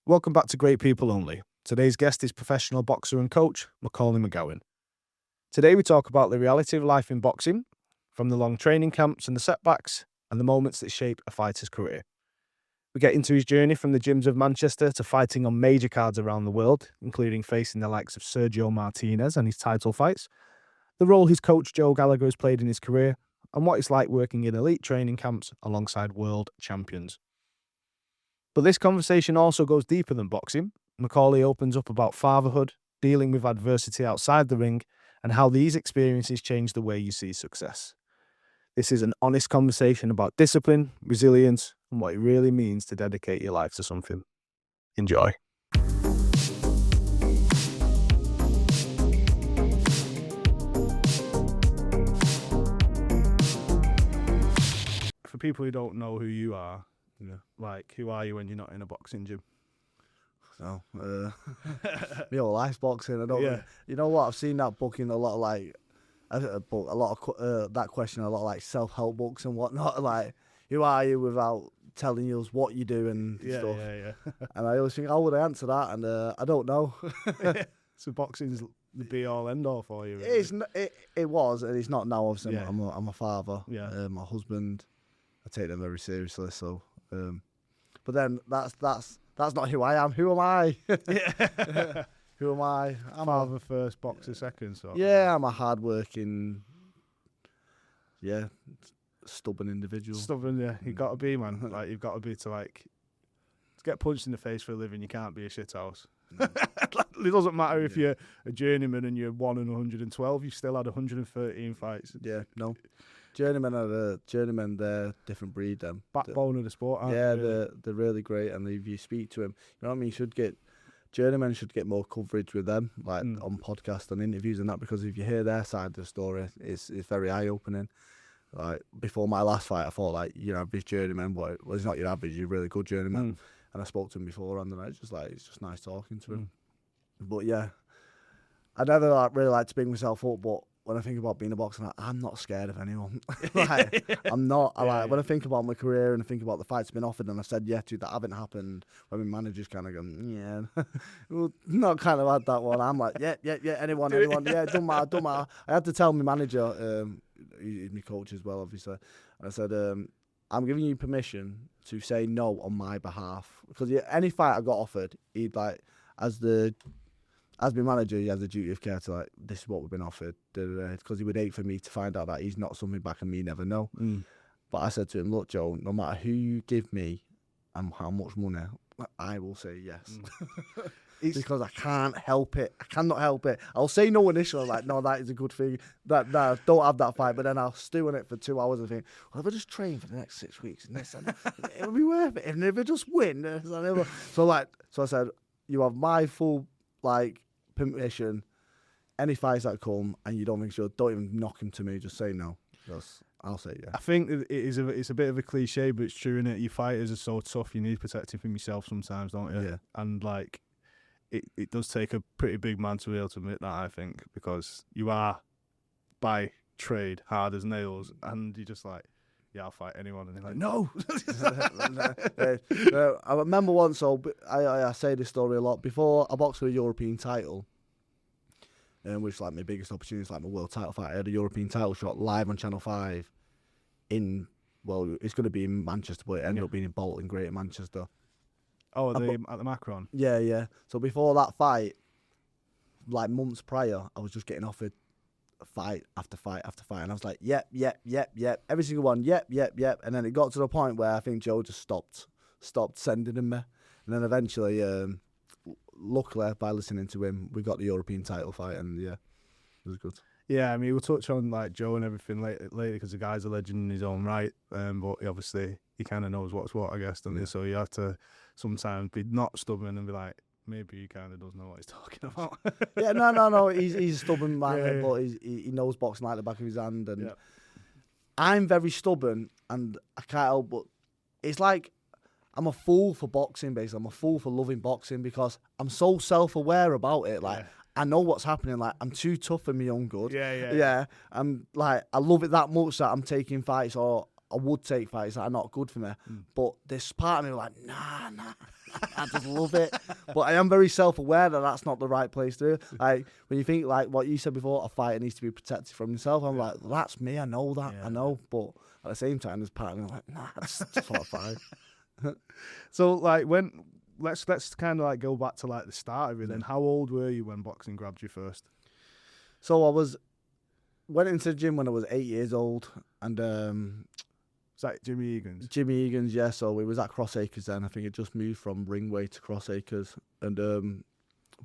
Welcome back to Great People Only. Today's guest is professional boxer and coach, Macaulay McGowan. Today we talk about the reality of life in boxing, from the long training camps and the setbacks, and the moments that shape a fighter's career. We get into his journey from the gyms of Manchester to fighting on major cards around the world, including facing the likes of Sergio Martinez and his title fights, the role his coach Joe Gallagher has played in his career, and what it's like working in elite training camps alongside world champions. But this conversation also goes deeper than boxing. Macaulay opens up about fatherhood, dealing with adversity outside the ring, and how these experiences change the way you see success. This is an honest conversation about discipline, resilience, and what it really means to dedicate your life to something. Enjoy. For people who don't know who you are, like, who are you when you're not in a boxing gym? So, my whole life's boxing. I don't. Yeah. You know what? I've seen that book in a lot of that question, a lot of like self-help books and whatnot. Like, who are you without telling us what you do and stuff? Yeah. And I always think, how would I answer that? And I don't know. So boxing's the be-all, end-all for you, really. It was, and it's not now. Obviously, Yeah. I'm a father. Yeah. My husband, I take them very seriously. So, but then that's not who I am. Who am I? Yeah. Who am I? I'm Father first, boxer second. So I'm a hard-working, stubborn individual. stubborn. Yeah, you got to be, man. Like, you've got to be to get punched in the face for a living. You can't be a shithouse. It doesn't matter if you're a journeyman and you're 1 in 112. You've still had 113 fights. Yeah, no. Journeymen, they're different breed. Them Backbone of the sport. Aren't yeah, they? they're really great. And if you speak to them, you know what I mean. Journeymen should get more coverage with them, like on podcasts and interviews and that, because if you hear their side of the story, it's very eye opening. Like, before my last fight, I thought, like, your average journeyman, well, he's not your average, you're a really good journeyman. And I spoke to him before, and then it's just nice talking to him. But yeah, I never really like to bring myself up, but when I think about being a boxer, I'm not scared of anyone. I'm not. When I think about my career and I think about the fights I've been offered, and I said yeah to that haven't happened, when my manager's kind of going, well, not kind of had that one. I'm like, yeah, anyone, yeah, it don't matter. I had to tell my manager, he's my coach as well, obviously, and I said, I'm giving you permission to say no on my behalf, because any fight I got offered, he'd like, as my manager, he has a duty of care to, like, this is what we've been offered, because he would hate for me to find out that he's not something back and me never know. But I said to him, look, Joe, no matter who you give me and how much money, I will say yes. Because I can't help it. I cannot help it. I'll say no initially, like, no, that is a good thing. That don't have that fight, but then I'll stew on it for 2 hours and think, well, if I just train for the next 6 weeks and this, it'll be worth it. And if I just win, so I said, you have my full, like, permission. Any fights that come and you don't think so, don't even knock him to me. Just say no. I'll say yeah. I think it's a bit of a cliche, but it's true, innit? Your fighters are so tough. You need protecting from yourself sometimes, don't you? Yeah. And like, it does take a pretty big man to be able to admit that, I think, because you are by trade hard as nails, and you're just like, yeah, I'll fight anyone, and they're like, no. I remember once, I say this story a lot, before I boxed for a European title, which is like my biggest opportunity, it's like my world title fight. I had a European title shot live on Channel 5 it's going to be in Manchester, but it ended up being in Bolton, Greater Manchester. Oh, at the Macron? Yeah. So before that fight, like months prior, I was just getting offered fight after fight after fight, and I was like, yep, every single one, yep. And then it got to the point where I think Joe just stopped sending them me, and then eventually, luckily, by listening to him, we got the European title fight, and yeah, it was good. Yeah, I mean, we'll touch on like Joe and everything later because the guy's a legend in his own right, but he kind of knows what's what, I guess, doesn't he? So you have to sometimes be not stubborn and be like, maybe he kind of does know what he's talking about. Yeah, no. He's a stubborn man, but he knows boxing like the back of his hand. And I'm very stubborn, and I can't help but it's like I'm a fool for boxing, basically. I'm a fool for loving boxing because I'm so self-aware about it. Like, I know what's happening. Like, I'm too tough for my own good. Yeah. I'm like, I love it that much that I'm taking fights, or I would take fights that are not good for me. But this part of me was like, nah, I just love it. But I am very self-aware that that's not the right place to do. Like, when you think, like, what you said before, a fighter needs to be protected from himself, I'm like, well, that's me, I know that, I know. But at the same time, there's part of me like, nah, I just want to fight. So, like, let's kind of like go back to like the start of it then. How old were you when boxing grabbed you first? So I went into the gym when I was 8 years old, and Is that Jimmy Egan's? Jimmy Egan's, yeah. So we was at Crossacres then. I think it just moved from Ringway to Crossacres, and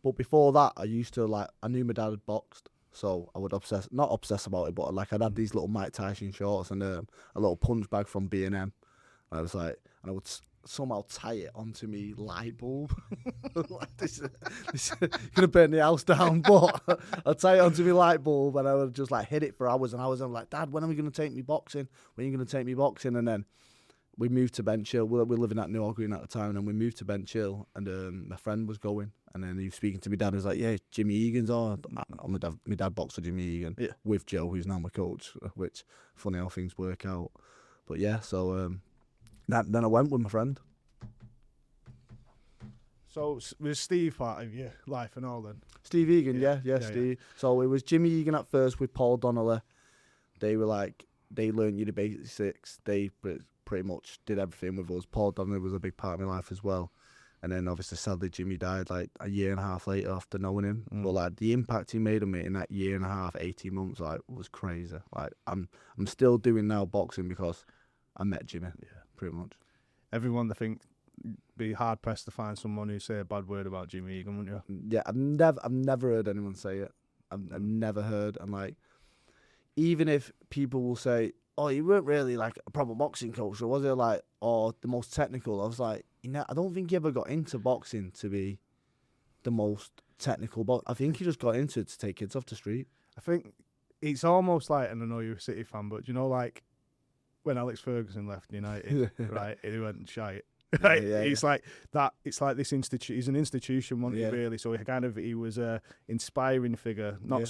but before that, I knew my dad had boxed, so I would not obsess about it, but like I'd had these little Mike Tyson shorts and a little punch bag from B&M. I was like, and I would somehow tie it onto me light bulb. Like this is gonna burn the house down, but I'd tie it onto me light bulb and I would just like hit it for hours and hours. I'm like, Dad, when are we gonna take me boxing? When are you gonna take me boxing? And then we moved to Bench Hill. We were living at New Green at the time, and we moved to Bench Hill, and my friend was going, and then he was speaking to my dad. He was like, "Yeah, Jimmy Egan's on." My dad boxed with Jimmy Egan with Joe, who's now my coach. Which funny how things work out. But yeah, so then I went with my friend. So was Steve part of your life and all then? Steve Egan, yeah, Steve. Yeah. So it was Jimmy Egan at first with Paul Donnelly. They were like, they learned you the basics. They pretty much did everything with us. Paul Donnelly was a big part of my life as well. And then obviously, sadly, Jimmy died like a year and a half later after knowing him. But like the impact he made on me in that year and a half, 18 months, like was crazy. Like I'm still doing now boxing because I met Jimmy. Yeah, pretty much. Everyone, I think, be hard pressed to find someone who say a bad word about Jimmy Egan, wouldn't you? Yeah, I've never heard anyone say it. I've never heard, and like, even if people will say, "Oh, you weren't really like a proper boxing coach, or was it like, or the most technical?" I was like, I don't think he ever got into boxing to be the most technical. I think he just got into it to take kids off the street. I think it's almost like, and I know you're a City fan, but you know, like when Alex Ferguson left United, right? He went shite. Right? It's like that. It's like this institution. He's an institution, wasn't he? Really. So he was a inspiring figure, not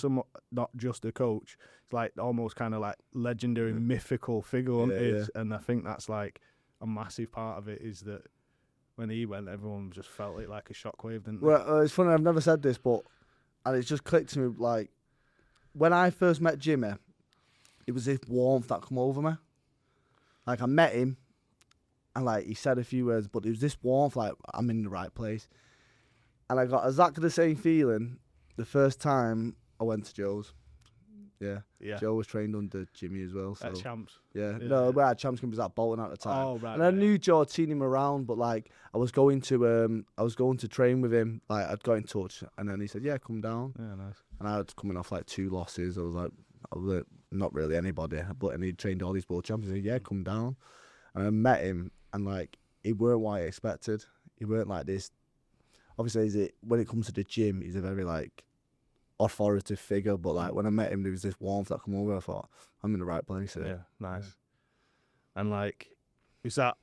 just a coach. It's like almost kind of like legendary, mythical figure, and I think that's like a massive part of it is that when he went, everyone just felt it like a shockwave, didn't they? Well, it's funny. I've never said this, and it just clicked to me. Like when I first met Jimmy, it was this warmth that come over me. Like I met him. And like he said a few words, but there was this warmth, like I'm in the right place. And I got exactly the same feeling the first time I went to Joe's. Yeah. Joe was trained under Jimmy as well. So. At Champs. Yeah. No, we had Champs was at Bolton at the time. Oh right. And I knew Joe, I'd seen him around, but like I was going to train with him. Like I'd got in touch, and then he said, "Yeah, come down." Yeah, nice. And I was coming off like 2 losses. I was not really anybody, and he trained all these world champions. He said, "Yeah, come down." And I met him. And like, he weren't what I expected. He weren't like this. Obviously, when it comes to the gym, he's a very like authoritative figure. But like when I met him, there was this warmth that come over. I thought, I'm in the right place here. Yeah, nice. Yeah. And like, is the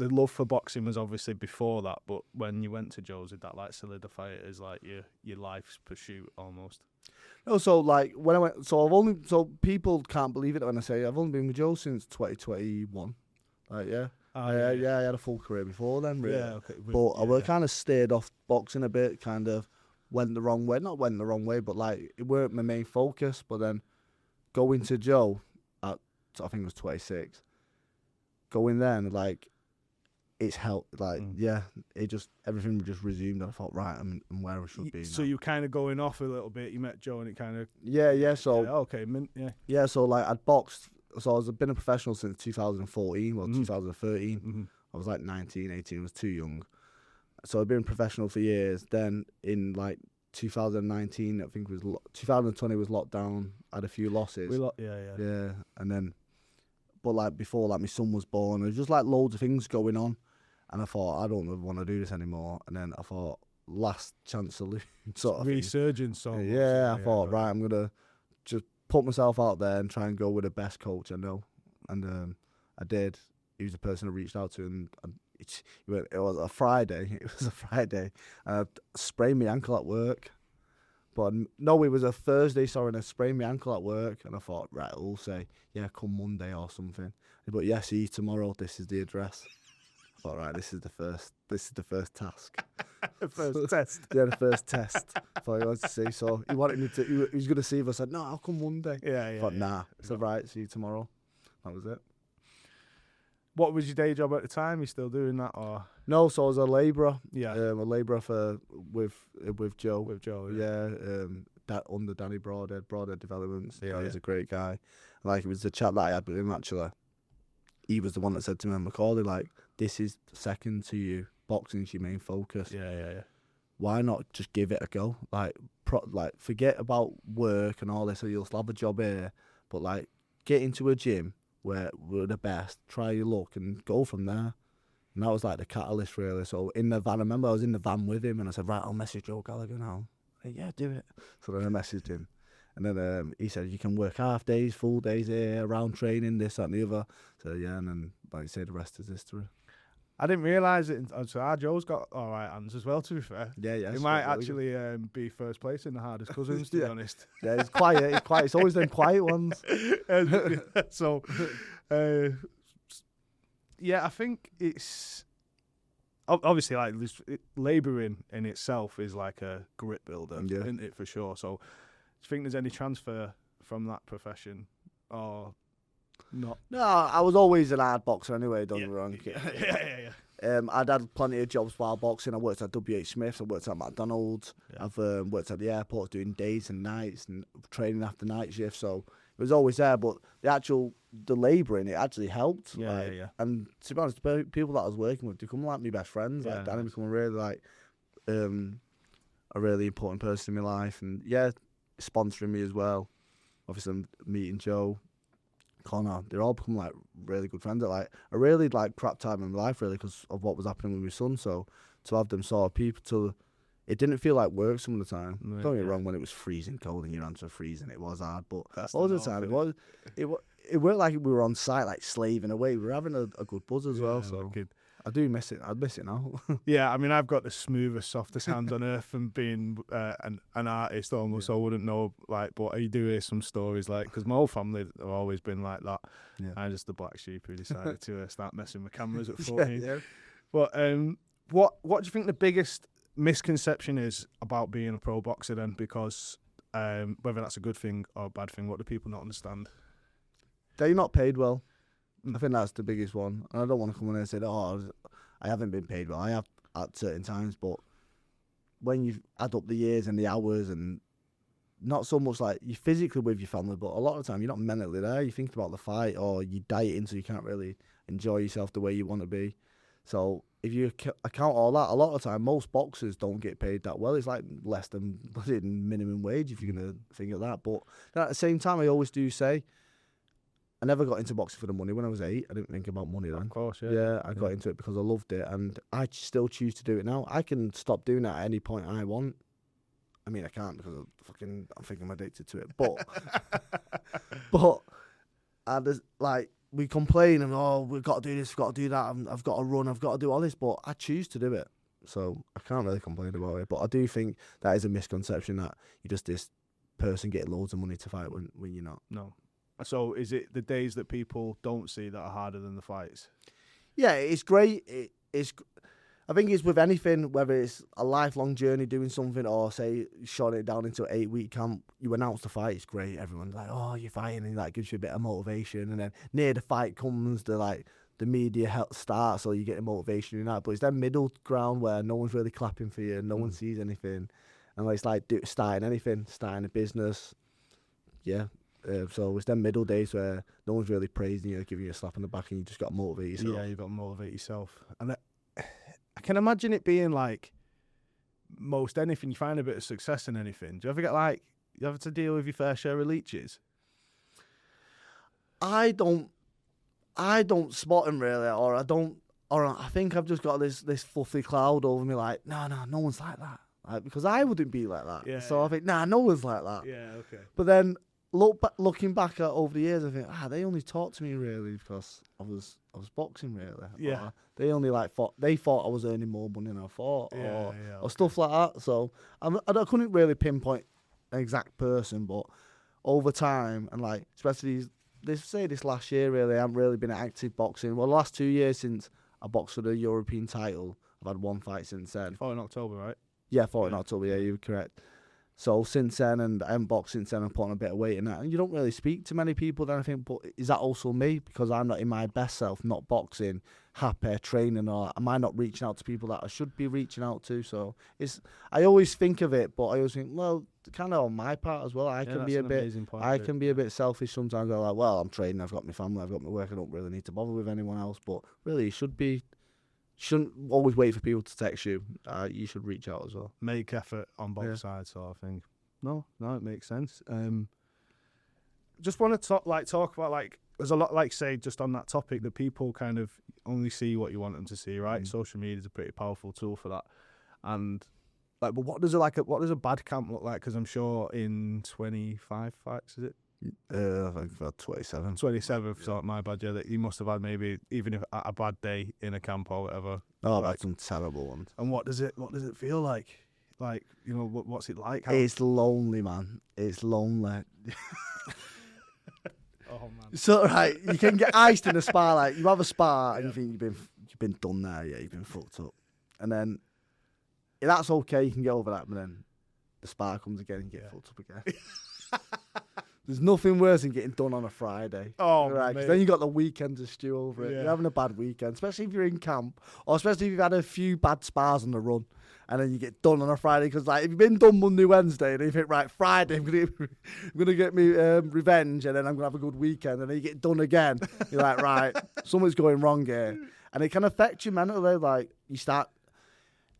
love for boxing was obviously before that, but when you went to Joe's, did that like solidify it as like your life's pursuit almost? No, so like when I went, so people can't believe it when I say I've only been with Joe since 2021. Like I had a full career before then, really. Yeah, okay. But I kind of stayed off boxing a bit, kind of went the wrong way. Not went the wrong way, but like it weren't my main focus. But then going to Joe at, I think it was 26, going then, like it's helped. Like everything just resumed. And I thought, right, I'm where I should be. So now. you kind of going off a little bit. You met Joe, and it kind of So like I'd boxed. So I've been a professional since 2014, 2013. Mm-hmm. I was like 19, 18, I was too young. So I've been professional for years. Then in like 2019, I think it was 2020 was locked down. I had a few losses. Yeah. And then, but like before, like my son was born. There was just like loads of things going on. And I thought, I don't want to do this anymore. And then I thought, last chance saloon sort of resurgence. I thought, right, I'm going to just put myself out there and try and go with the best coach I know. And I did. He was the person I reached out to, and it was a Friday. And I sprained my ankle at work. But no, it was a Thursday, sorry, and I sprained my ankle at work, and I thought, right, I'll say, yeah, come Monday or something. But yeah, see you tomorrow. This is the address. I thought, right, this is the first task. The first test. Yeah, the first test. I thought he wanted to see. So he wanted me to. He was going to see if I said, no, I'll come Monday. Yeah, I thought, nah. I said, right, see you tomorrow. That was it. What was your day job at the time? You still doing that, or? No, so I was a labourer. Yeah. A labourer with Joe. With Joe, That under Danny Broadhead Developments. Yeah, He's a great guy. Like, it was the chat that I had with him, actually. He was the one that said to me, Macaulay, like, this is second to you. Boxing's your main focus. Yeah. Why not just give it a go? Like, forget about work and all this, so you'll still have a job here. But, like, get into a gym where we're the best, try your luck, and go from there. And that was, like, the catalyst, really. So, in the van, I remember I was in the van with him, and I said, right, I'll message Joe Gallagher now. Like, yeah, do it. So then I messaged him. And then he said, you can work half days, full days here, around training, this, that, and the other. So, yeah, and then, like you say, the rest is history. I didn't realise it. So our Joe's got all right hands as well, to be fair. Yeah. He might actually be first place in the hardest cousins, to be honest. Yeah, it's quiet. It's always them quiet ones. So, yeah, I think it's... Obviously, like, labouring in itself is like a grit builder, isn't it, for sure? So, do you think there's any transfer from that profession, or not? No, I was always an hard boxer anyway, don't get me wrong. Yeah. I'd had plenty of jobs while boxing. I worked at WH Smith's, I worked at McDonald's, I've worked at the airport doing days and nights and training after night shifts, so it was always there. But the labouring, it actually helped. Yeah. And to be honest, the people that I was working with become like my best friends. Like Danny become a really important person in my life, and sponsoring me as well. Obviously, I'm meeting Joe, Connor, they're all become like really good friends. Like, I really like crap time in my life, really, because of what was happening with my son. So to have them sort of people, it didn't feel like work some of the time. Right, Don't get me wrong, when it was freezing cold and your hands were freezing, it was hard. But that's all the time, it weren't like we were on site like slaving away. We were having a good buzz as well. So I do miss it. I'd miss it now. Yeah, I mean, I've got the smoothest, softest hands on earth, and being an artist almost, so I wouldn't know, like, but I do hear some stories, like, because my whole family have always been like that. Yeah. I'm just the black sheep who decided to start messing with cameras at 14. Yeah. But what do you think the biggest misconception is about being a pro boxer then? Because whether that's a good thing or a bad thing, what do people not understand? They're not paid well. I think that's the biggest one. And I don't want to come in and say, I haven't been paid well. I have at certain times, but when you add up the years and the hours, and not so much like you're physically with your family, but a lot of the time you're not mentally there. You think about the fight, or you dieting, so you can't really enjoy yourself the way you want to be. So if you account all that, a lot of the time most boxers don't get paid that well. It's like less than minimum wage if you're going to think of that. But at the same time, I always do say, I never got into boxing for the money. When I was 8, I didn't think about money then. Of course, yeah. Yeah, I got into it because I loved it, and I still choose to do it now. I can stop doing it at any point I want. I mean, I can't because I think I'm addicted to it. But I just, like, we complain and we've got to do this, we've got to do that, I've got to run, I've got to do all this, but I choose to do it. So I can't really complain about it. But I do think that is a misconception that you're just this person getting loads of money to fight when you're not. No. So is it the days that people don't see that are harder than the fights? Yeah, it's great. I think it's with anything, whether it's a lifelong journey doing something, or say shorting it down into an 8-week camp, you announce the fight, it's great. Everyone's like, oh, you're fighting, and that gives you a bit of motivation. And then near the fight comes the media starts, so you get the motivation in that. But it's that middle ground where no one's really clapping for you, no one sees anything. And it's like starting anything, starting a business. Yeah. So it's them middle days where no one's really praising you, giving you a slap on the back, and you just got to motivate yourself. Yeah, you've got to motivate yourself. And I can imagine it being like most anything, you find a bit of success in anything. Do you ever get you have to deal with your fair share of leeches? I don't spot them really, or I think I've just got this fluffy cloud over me, like, no one's like that. Like, because I wouldn't be like that. Yeah, so I think, no one's like that. Yeah, okay. But then looking back at over the years, I think, they only talked to me really because I was boxing really. Yeah. They only thought I was earning more money than I thought, or stuff like that. So I couldn't really pinpoint an exact person, but over time, and like especially this last year, really, I haven't really been active boxing. Well, the last 2 years since I boxed for the European title, I've had one fight since then. Fought in October, right? Yeah, fought in October. Yeah, you're correct. So since then, and I haven't boxed since then, I'm putting a bit of weight in that. And you don't really speak to many people then, I think, but is that also me? Because I'm not in my best self, not boxing, happy, training, or am I not reaching out to people that I should be reaching out to? So I always think of it, but I always think, well, kind of on my part as well. I can be a bit selfish sometimes. I'm like, well, I'm training, I've got my family, I've got my work, I don't really need to bother with anyone else. But really, you shouldn't always wait for people to text you. You should reach out as well. Make effort on both sides, sort of thing. No, it makes sense. Just want to talk about like there's a lot, like say, just on that topic, that people kind of only see what you want them to see, right? Social media is a pretty powerful tool for that. And like, but what does a bad camp look like? Because I'm sure in 25 fights, is it? I think about 27. 27, so my bad, yeah. That you must have had maybe even if a bad day in a camp or whatever. Oh, that's some terrible ones. And what does it feel like? Like, you know, what's it like? It's lonely, man. It's lonely. Oh man. So right, you can get iced in a spar. Like you have a spar and you think you've been done there. Yeah, you've been fucked up, and then that's okay. You can get over that, but then the spar comes again and you get fucked up again. There's nothing worse than getting done on a Friday. Oh, right. Because then you got the weekend to stew over it. Yeah. You're having a bad weekend, especially if you're in camp, or especially if you've had a few bad spars on the run, and then you get done on a Friday. Because like if you've been done Monday, Wednesday, and you think right Friday, I'm gonna get me revenge, and then I'm gonna have a good weekend, and then you get done again. You're like, right, something's going wrong here, and it can affect you mentally. Like you start.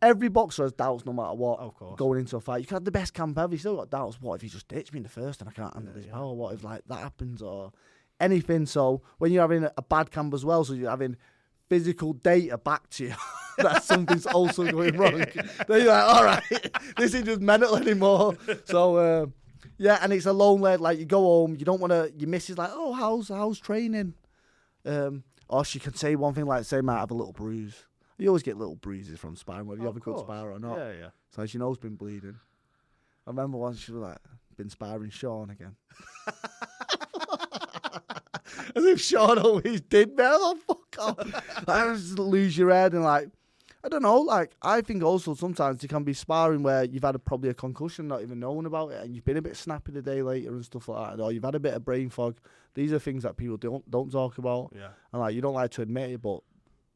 Every boxer has doubts no matter what. Of course. Going into a fight. You can have the best camp ever. You still got doubts. What if he just ditched me in the first and I can't handle this power? What if like that happens or anything? So when you're having a bad camp as well, so you're having physical data back to you, that something's also going wrong. Then you're like, all right, this is just mental anymore. So yeah, and it's a lone leg. Like you go home, you don't want to. Your missus like, oh, how's training? Or she can say one thing like, say, might have a little bruise. You always get little bruises from sparring, whether you have a good spar or not. Yeah. So she knows been bleeding. I remember once she was like, been sparring Sean again. As if Sean always did, man. Oh, fuck off. I just lose your head and like, I don't know, like, I think also sometimes it can be sparring where you've had probably a concussion, not even knowing about it, and you've been a bit snappy the day later and stuff like that, or you've had a bit of brain fog. These are things that people don't talk about. Yeah. And like, you don't like to admit it, but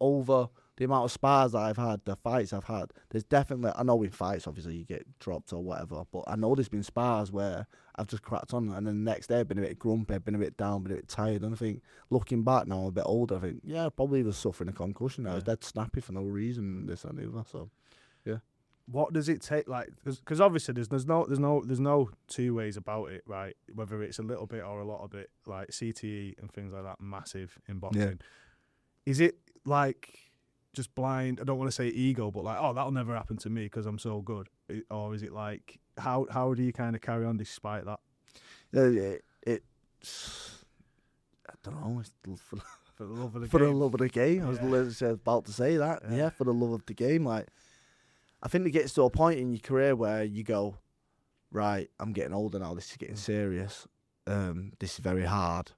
over the amount of spars that I've had, the fights I've had, there's definitely, I know in fights obviously you get dropped or whatever, but I know there's been spars where I've just cracked on, and then the next day I've been a bit grumpy, I've been a bit down, been a bit tired, and I think, looking back now, I'm a bit older, I think, yeah, I probably was suffering a concussion. I was dead snappy for no reason, this and the other, so, yeah. What does it take, like, because obviously there's no two ways about it, right? Whether it's a little bit or a lot of it, like CTE and things like that, massive in boxing. Yeah. Is it like just blind, I don't want to say ego, but like, oh, that'll never happen to me because I'm so good? Or is it like, how do you kind of carry on despite that? It's, I don't know, it's for the love of the for game. the love of the game. I was about to say that. Yeah, for the love of the game. Like, I think it gets to a point in your career where you go, right, I'm getting older now, this is getting serious. This is very hard.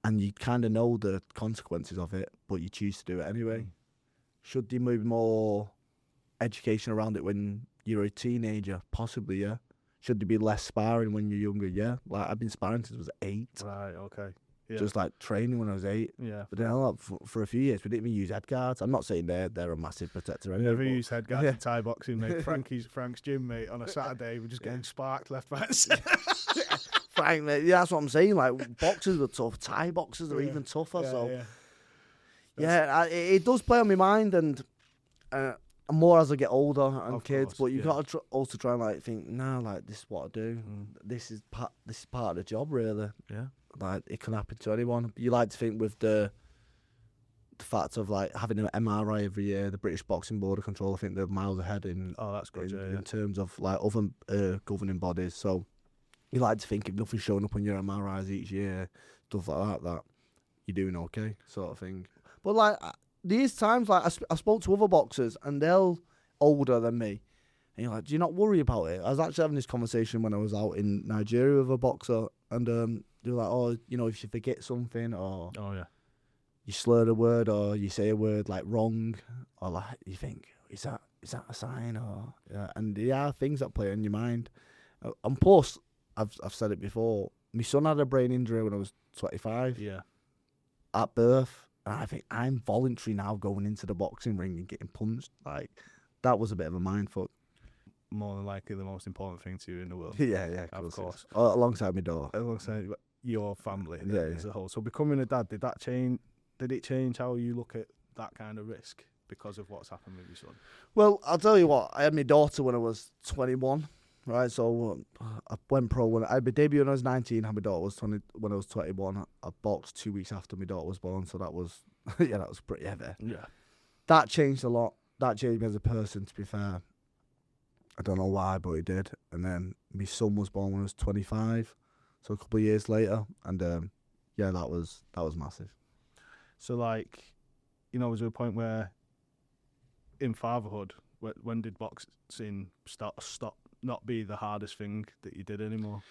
And you kind of know the consequences of it, but you choose to do it anyway. Should there be more education around it when you're a teenager? Possibly, yeah. Should there be less sparring when you're younger? Yeah. Like, I've been sparring since I was 8. Right, okay. Yeah. Just like training when I was 8. Yeah. But then like, for a few years, we didn't even use head guards. I'm not saying they're a massive protector. Never use head guards in Thai boxing, mate. Frank's gym, mate, on a Saturday, we're just getting sparked left, right, and centre. Frank, mate, yeah, that's what I'm saying. Like, boxers are tough. Thai boxers are even tougher. It does play on my mind, and more as I get older and Of kids. course, But you've got to also try and like think, no, like this is what I do. This is part of the job, really. Yeah. Like, it can happen to anyone. You like to think with the fact of like having an MRI every year, the British Boxing Board of Control, I think they're miles ahead in that's good, in terms of like other governing bodies. So you like to think if nothing's showing up on your MRIs each year, stuff like that you're doing okay, sort of thing. But like, these times, like I spoke to other boxers and they're older than me, And you're like, do you not worry about it? I was actually having this conversation when I was out in Nigeria with a boxer, and they were like, oh, you know, if you forget something or you slur a word or you say a word like wrong, or like you think, is that a sign? Or and there are things that play on your mind. And plus, I've said it before, my son had a brain injury when I was 25 at birth, and I think I'm voluntary now going into the boxing ring and getting punched. Like, that was a bit of a mindfuck. More than likely the most important thing to you in the world. Yeah, of course. Alongside my daughter. Alongside your family as Yeah. a whole. So becoming a dad, did it change how you look at that kind of risk because of what's happened with your son? Well, I'll tell you what, I had my daughter when I was 21, right? So I went pro when I had my debut when I was 19, had my daughter was 20 when I was 21. I boxed 2 weeks after my daughter was born, so that was that was pretty heavy. Yeah. That changed a lot. That changed me as a person, to be fair. I don't know why, but it did. And then my son was born when I was 25, so a couple of years later, and that was massive. So, like, you know, was there a point where in fatherhood, when did boxing stop not be the hardest thing that you did anymore?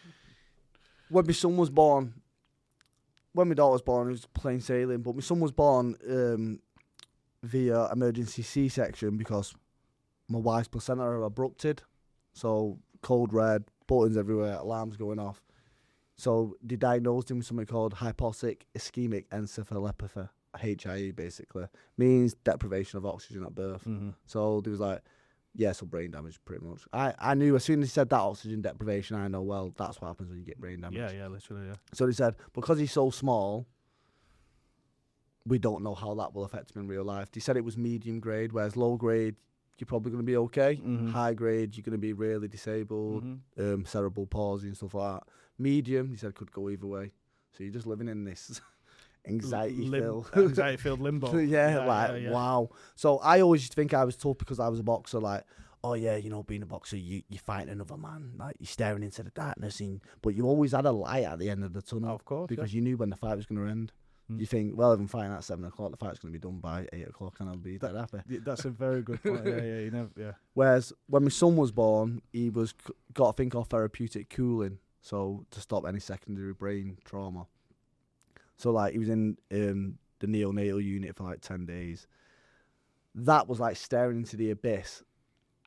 When my son was born, when my daughter was born, it was plain sailing, but my son was born via emergency C-section because my wife's placenta abrupted, so cold red, buttons everywhere, alarms going off. So they diagnosed him with something called hypoxic ischemic encephalopathy, HIE basically, means deprivation of oxygen at birth. Mm-hmm. So there was like, so brain damage pretty much. I knew as soon as he said that oxygen deprivation, I know, well, that's what happens when you get brain damage. Yeah, literally, yeah. So they said, because he's so small, we don't know how that will affect him in real life. They said it was medium grade, whereas low grade, you're probably going to be okay. Mm-hmm. High grade, you're going to be really disabled, cerebral palsy and stuff like that. Medium, he said, could go either way. So you're just living in this anxiety-filled limbo. Yeah. Wow. So I always used to think I was tough because I was a boxer, like, oh yeah, you know, being a boxer, you fight another man, like you're staring into the darkness, but you always had a light at the end of the tunnel. Of course, because you knew when the fight was going to end. You think, well, if I'm fighting at 7 o'clock, the fight's going to be done by 8 o'clock, and I'll be dead happy. That's a very good point. Yeah. Whereas when my son was born, he got a thing called therapeutic cooling, so to stop any secondary brain trauma. So like he was in the neonatal unit for like 10 days. That was like staring into the abyss,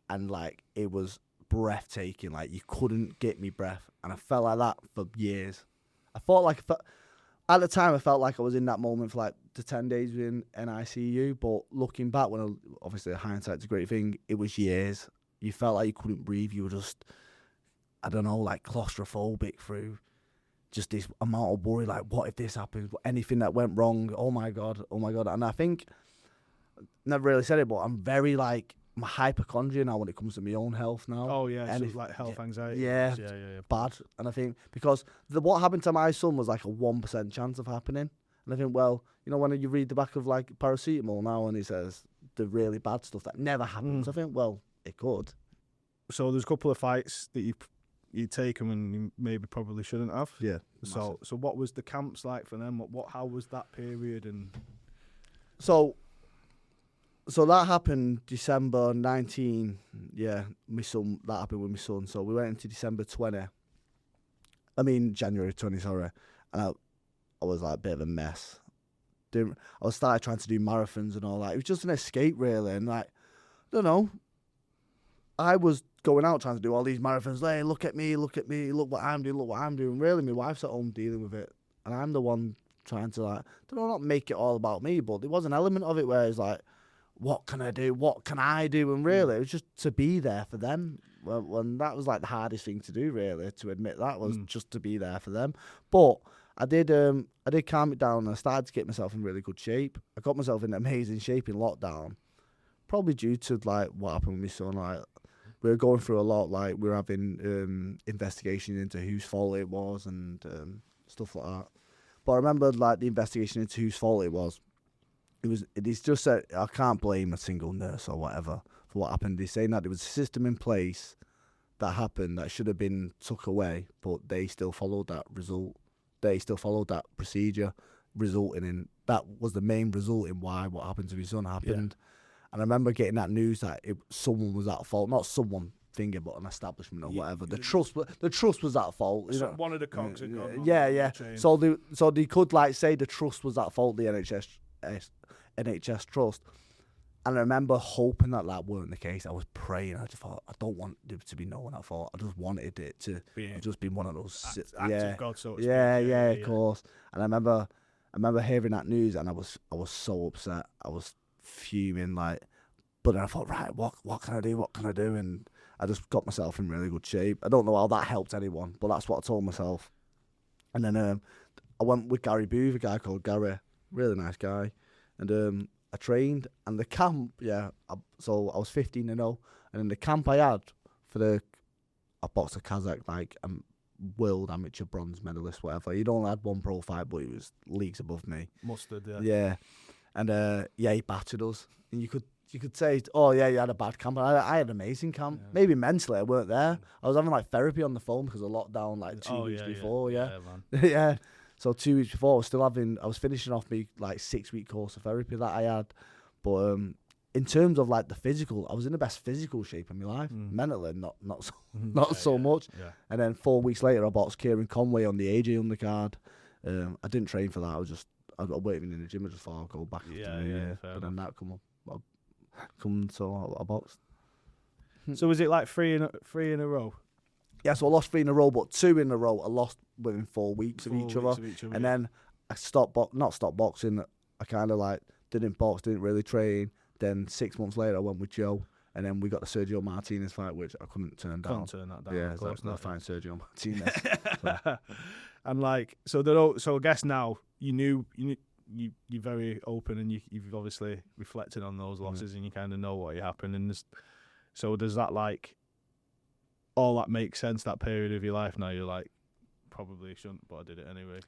and like it was breathtaking. Like you couldn't get me breath, and I felt like that for years. At the time, I felt like I was in that moment for like the 10 days in NICU, but looking back, obviously hindsight's a great thing, it was years. You felt like you couldn't breathe. You were just, I don't know, like claustrophobic through just this amount of worry, like what if this happens, anything that went wrong, oh my God. And I think, never really said it, but I'm very like, I'm a hypochondriac now when it comes to my own health now. Oh yeah, so like health anxiety. Yeah, bad. And I think because what happened to my son was like a 1% chance of happening. And I think, well, you know, when you read the back of like paracetamol now and he says the really bad stuff that never happens, I think, well, it could. So there's a couple of fights that you'd taken and you maybe probably shouldn't have. Yeah. So what was the camps like for them? How was that period? And So that happened December 19. Yeah, that happened with my son. So we went into January 20, sorry. And I was like a bit of a mess. I started trying to do marathons and all that. It was just an escape, really. And like, I don't know. I was going out trying to do all these marathons. Hey, look at me, look what I'm doing. Really, my wife's at home dealing with it. And I'm the one trying to, like, not make it all about me, but there was an element of it where it's like, what can I do? What can I do? And really, it was just to be there for them. When that was like the hardest thing to do, really, to admit that was just to be there for them. But I did calm it down, and I started to get myself in really good shape. I got myself in amazing shape in lockdown, probably due to like what happened with my son. Like we were going through a lot. Like we were having investigations into whose fault it was and stuff like that. But I remember like the investigation into whose fault it was. It's just that I can't blame a single nurse or whatever for what happened. They're saying that there was a system in place that happened that should have been took away, but they still followed that result. They still followed that procedure, resulting in that was the main result in why what happened to my son happened. Yeah. And I remember getting that news that someone was at fault. Not someone thingy, but an establishment or Yeah. whatever. The trust was at fault. You So know? one of the cogs had gone. Yeah. So they could like say the trust was at fault, the NHS trust. And I remember hoping that weren't the case. I was praying. I just thought, I don't want there to be no one at fault. I just wanted it to just be one of those. Act of God, so to speak. Yeah, of course. And I remember hearing that news, and I was so upset. I was fuming, but then I thought, right, what can I do? What can I do? And I just got myself in really good shape. I don't know how that helped anyone, but that's what I told myself. And then I went with Gary Booth, a guy called Gary, really nice guy, and I trained, and the camp, so I was 15-0, and in the camp I had I boxed a Kazakh, world amateur bronze medalist, whatever. He'd only had one pro fight, but he was leagues above me. Mustard, yeah. Yeah, and he battered us, and you could say, oh yeah, you had a bad camp. I had an amazing camp. Yeah. Maybe mentally I weren't there. I was having therapy on the phone because of lockdown 2 weeks before. Yeah, man. Yeah. So 2 weeks before, I was finishing off my 6-week course of therapy that I had. But in terms of the physical, I was in the best physical shape of my life. Mentally, not so much. Yeah. And then 4 weeks later, I boxed Kieran Conway on the AJ undercard. I didn't train for that. I was waiting in the gym. I just thought I'll go back after New Year. But then that so I boxed. So was it three in a row? Yeah, so I lost 3 in a row, but 2 in a row I lost within 4 weeks of each other. And then I not stopped boxing. I kind of didn't box, didn't really train. Then 6 months later, I went with Joe, and then we got the Sergio Martinez fight, which I couldn't turn down. Couldn't turn that down. Yeah, of course not. Find Sergio Martinez. So. And so I guess now you're very open, and you've obviously reflected on those losses, and you kind of know what happened. And so does that all that makes sense, that period of your life now? You're probably shouldn't, but I did it anyway.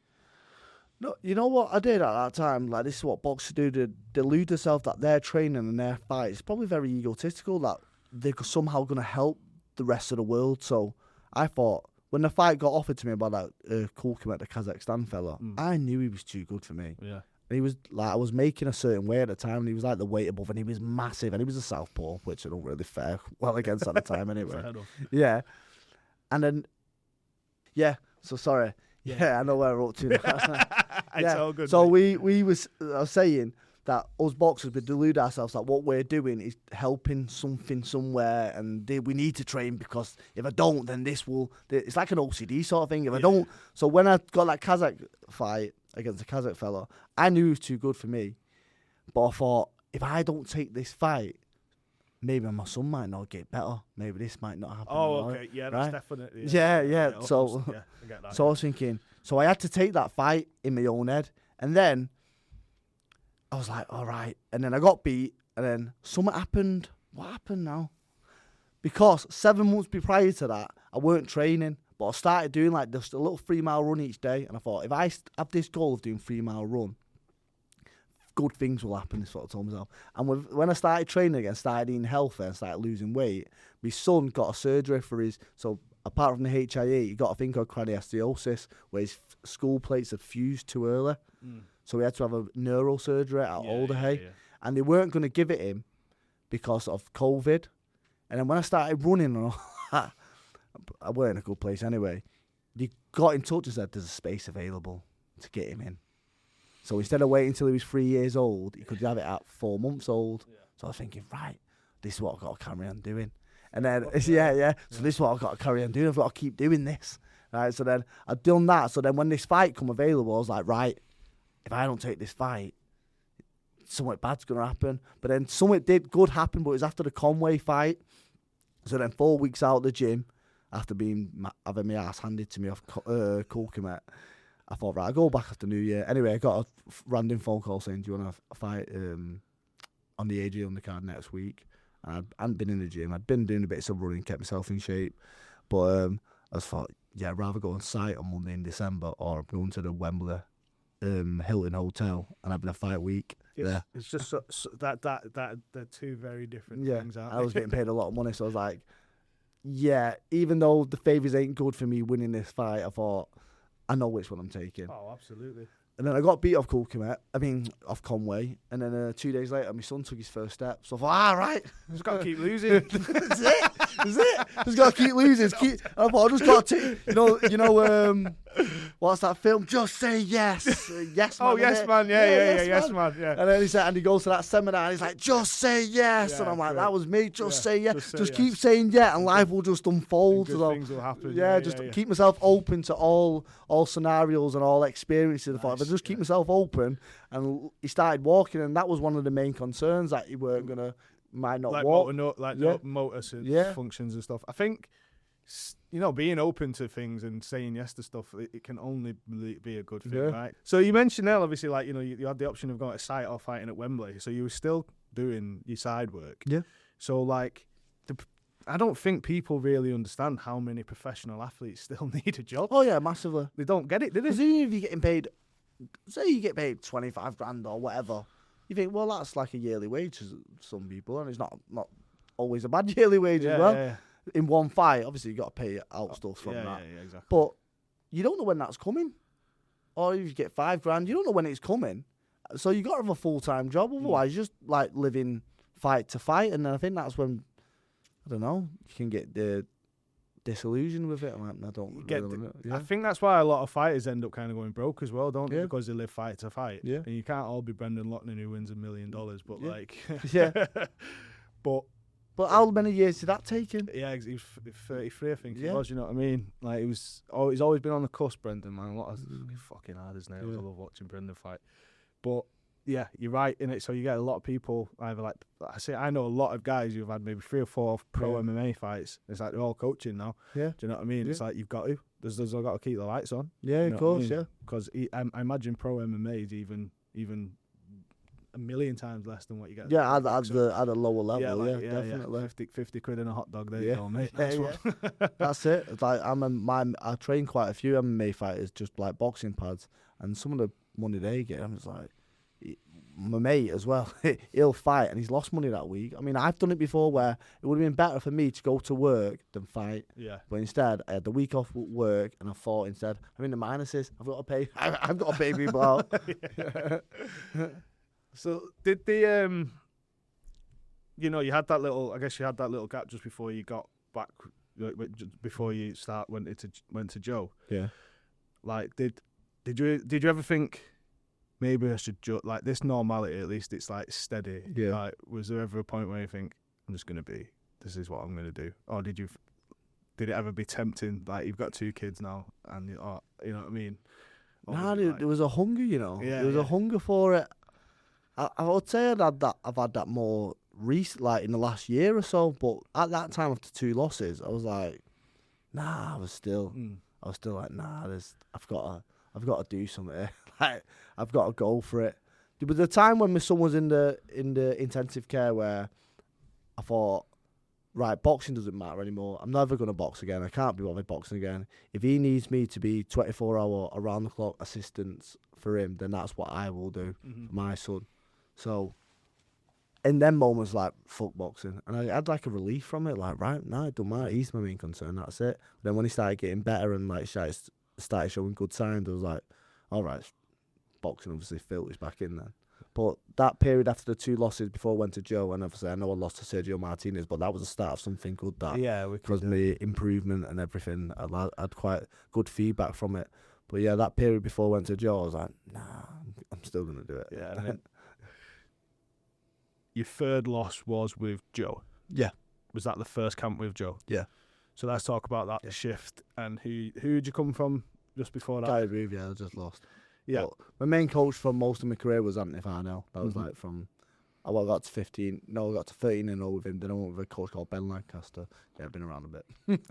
No, you know what I did at that time? This is what boxers do, to delude themselves that their training and their fight is probably very egotistical, that they're somehow going to help the rest of the world. So I thought, when the fight got offered to me by that Kulkamet, the Kazakhstan fella, I knew he was too good for me. Yeah. And he was I was making a certain weight at the time, and he was the weight above, and he was massive, and he was a southpaw, which I don't really fare well against at the time anyway. Yeah. And then, so sorry. Yeah, I know where we're up to now. It's all good. So I was saying that us boxers, we delude ourselves that what we're doing is helping something somewhere, and we need to train, because if I don't, then it's like an OCD sort of thing. If I don't, so when I got that Kazakh fight against a Kazakh fella, I knew he was too good for me, but I thought, if I don't take this fight, maybe my son might not get better. Maybe this might not happen. Oh, okay. Yeah, that's definitely. Yeah. So I get that. So I was thinking, so I had to take that fight in my own head. And then I was like, all right. And then I got beat. And then something happened. What happened now? Because 7 months prior to that, I weren't training. But I started doing just a little 3-mile run each day. And I thought, if I have this goal of doing 3-mile run, good things will happen, is what I told myself. And when I started training again, started eating healthy and started losing weight, my son got a surgery for so apart from the HIE, he got a thing called craniosteosis, where his skull plates had fused too early. So he had to have a neurosurgery at Alderhay. Yeah. And they weren't going to give it him because of COVID. And then when I started running and all that, I weren't in a good place anyway. They got in touch and said there's a space available to get him in. So instead of waiting until he was 3 years old, he could have it at 4 months old. Yeah. So I was thinking, right, this is what I've got to carry on doing. And then, So this is what I've got to carry on doing. I've got to keep doing this. Right. So then I'd done that. So then when this fight come available, I was like, right, if I don't take this fight, something bad's going to happen. But then something good happen, but it was after the Conway fight. So then 4 weeks out of the gym, after having my ass handed to me off Kulkamet, I thought, right, I'll go back after New Year. Anyway, I got a random phone call saying, do you want to fight on the AJ undercard next week? And I hadn't been in the gym. I'd been doing a bit of running, kept myself in shape. But I just thought, I'd rather go on site on Monday in December, or going to the Wembley Hilton Hotel and having a fight week there. It's just that they're two very different things, aren't they? I was getting paid a lot of money, so I was like, even though the favours ain't good for me winning this fight, I thought, I know which one I'm taking. Oh, absolutely. And then I got beat off off Conway. And then 2 days later, my son took his first step. So I thought, right. Just got to keep losing. That's it. Just got to keep losing. And I thought, I just got to, what's that film? Just say yes. Yes, man. Oh, yes, man. Yeah, yes, man. Yeah. And then he goes to that seminar and he's like, just say yes. Yeah, and I'm like, great. that was me. Just say yes. Just yes. keep saying yeah, and life will just unfold. Good So, things will happen. yeah, just keep myself open to all scenarios and all experiences. I thought, if I just keep myself open, and he started walking, and that was one of the main concerns, that he might not like walk. motor functions and stuff. I think, being open to things and saying yes to stuff, it can only be a good thing, right? So you mentioned there, obviously, like, you had the option of going to site or fighting at Wembley, so you were still doing your side work. Yeah. So, like, I don't think people really understand how many professional athletes still need a job. Oh yeah, massively. They don't get it, do they? Because even if you're getting paid, say you get paid 25 grand or whatever, you think, well, that's like a yearly wage to some people, and it's not always a bad yearly wage as well. Yeah. In one fight, obviously you got to pay out stuff from that. Yeah, exactly. But you don't know when that's coming. Or if you get 5 grand, you don't know when it's coming. So you got to have a full-time job. Otherwise, you're just like living fight to fight. And I think that's when, I don't know, you can get the disillusioned with it. I don't really know. I think that's why a lot of fighters end up kind of going broke as well, don't they? Because they live fight to fight. Yeah. And you can't all be Brendan Loughnane who wins $1 million, but like... yeah. But how many years did that take him? Yeah, he was 33, I think he was, you know what I mean? Like, he's always been on the cusp, Brendan, man. A lot of fucking hard, isn't it? I love watching Brendan fight. But, yeah, you're right, innit? So you get a lot of people, either like I know a lot of guys who've had maybe 3 or 4 pro MMA fights. It's like they're all coaching now. Yeah. Do you know what I mean? Yeah. It's like you've got to. There's got to keep the lights on. Yeah, of course, yeah. Because I imagine pro MMA is even a million times less than what you get. Yeah, at a lower level. Yeah, definitely. 50 quid in a hot dog. There you go, mate. That's it. It's like I train quite a few MMA fighters, just like boxing pads, and some of the money they get, I'm just like, my mate as well. He'll fight and he's lost money that week. I mean, I've done it before where it would have been better for me to go to work than fight. Yeah. But instead, I had the week off work and I thought instead, I'm in the minuses. I've got to pay. I've got to pay people out. So did the you had that little gap just before you got back, before you went to Joe. Yeah. Like did you ever think maybe I should like this normality, at least it's like steady? Yeah. Like, was there ever a point where you think this is what I'm gonna do, or did it ever be tempting? Like, you've got 2 kids now, and you know what I mean? Nah, there was a hunger, there was a hunger for it. I would say I've had that more recent, like in the last year or so. But at that time, after 2 losses, I was like, nah. I was still like, nah. I've got to do something here. Like, I've got to go for it. There was a time when my son was in the intensive care where I thought, right, boxing doesn't matter anymore. I'm never going to box again. I can't be bothered boxing again. If he needs me to be 24-hour, around-the-clock assistance for him, then that's what I will do for my son. So, in them moments, like, fuck boxing. And I had, like, a relief from it. Like, right, no, it don't matter. He's my main concern. That's it. But then when he started getting better and, like, started showing good signs, I was like, all right, boxing obviously filters back in then. But that period after the 2 losses before I went to Joe, and obviously I know I lost to Sergio Martinez, but that was the start of something good. Because the improvement and everything, I had quite good feedback from it. But yeah, that period before I went to Joe, I was like, nah, I'm still going to do it. Yeah. I mean, your 3rd loss was with Joe. Yeah. Was that the first camp with Joe? Yeah. So let's talk about that shift. And who'd you come from just before that? Guy Reeve, I just lost. Yeah. But my main coach for most of my career was Anthony Farnell. That was like from, I got to 13 and 0 with him. Then I went with a coach called Ben Lancaster. Yeah, I've been around a bit.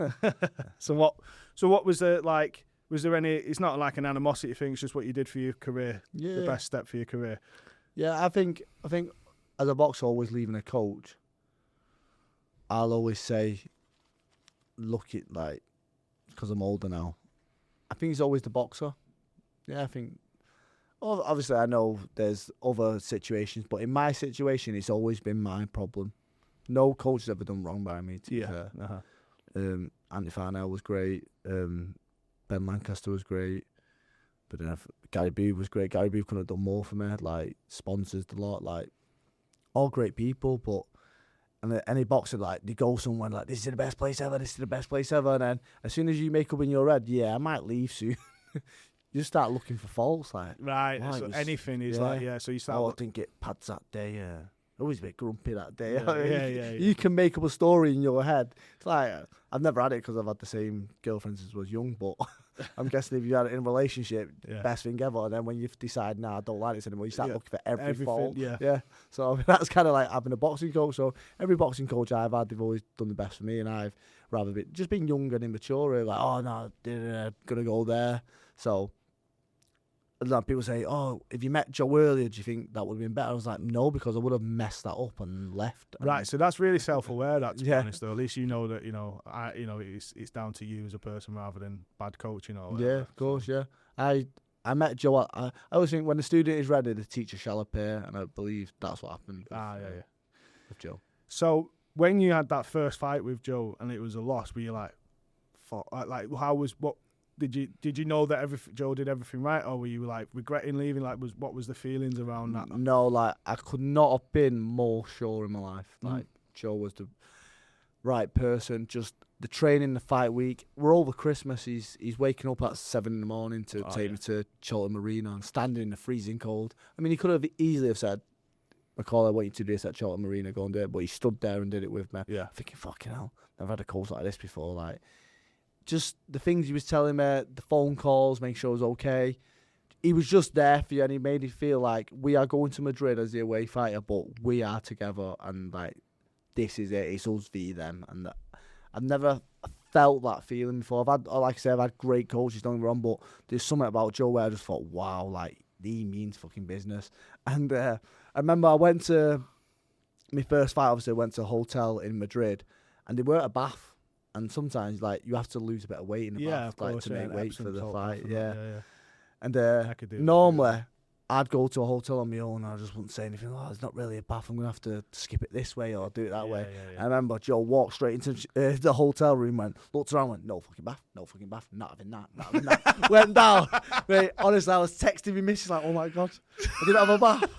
So what was it like? Was there any, it's not like an animosity thing, it's just what you did for your career, the best step for your career? Yeah, I think as a boxer, always leaving a coach, I'll always say, look at, like, because I'm older now, I think he's always the boxer. Yeah, I think, obviously I know there's other situations, but in my situation, it's always been my problem. No coach has ever done wrong by me, to be fair. Anthony Farnell was great. Ben Lancaster was great. But then Gary B was great. Gary B couldn't have done more for me. Like, sponsors a lot, like, all great people. But and any boxer, like, they go somewhere like, this is the best place ever. This is the best place ever. And then as soon as you make up in your head, yeah, I might leave soon. You just start looking for faults, like, right. So anything is like, so you start. I didn't get pads that day. Always a bit grumpy that day. Yeah. You can make up a story in your head. It's like, I've never had it because I've had the same girlfriend since I was young, but I'm guessing if you had it in a relationship, best thing ever. And then when you decide, I don't like this anymore, you start looking for everything, fault. Yeah. So I mean, that's kind of like having a boxing coach. So every boxing coach I've had, they've always done the best for me, and I've rather just been young and immature. Like, oh no, gonna go there. So. People say, oh, if you met Joe earlier, do you think that would have been better? I was like, no, because I would have messed that up and left. Right, so that's really self-aware, to be honest, though. At least you know that, it's down to you as a person rather than bad coach, Yeah, of course, yeah. I met Joe. I always think when the student is ready, the teacher shall appear, and I believe that's what happened with Joe. So when you had that first fight with Joe and it was a loss, were you like, fuck, like how was, what, Did you know that Joe did everything right, or were you like regretting leaving? Like, what was the feelings around that? No, like, I could not have been more sure in my life. Like, Joe was the right person. Just the training, the fight week. We're over Christmas. He's waking up at 7 a.m. to take me to Cheltenham Arena and standing in the freezing cold. I mean, he could have easily have said, Macaulay, I want you to do this at Cheltenham Arena, go and do it. But he stood there and did it with me. Yeah, thinking, fucking hell, I've had a coach like this before. Like, just the things he was telling me, the phone calls, make sure I was okay. He was just there for you, and he made it feel like we are going to Madrid as the away fighter, but we are together, and like, this is it. It's us v them, and I've never felt that feeling before. Like I said, I've had great coaches, don't get me wrong, but there's something about Joe where I just thought, wow, like, he means fucking business. And I remember I went to my first fight. Obviously, I went to a hotel in Madrid, and they weren't a bath. And sometimes, like, you have to lose a bit of weight in the bath, like, to make weight for the fight. Yeah. And normally, I'd go to a hotel on my own and I just wouldn't say anything. Oh, it's not really a bath. I'm going to have to skip it this way or do it that way. I remember Joe walked straight into the hotel room, looked around, went, no fucking bath, not having that. Went down. Mate, honestly, I was texting my missus like, oh my God, I didn't have a bath.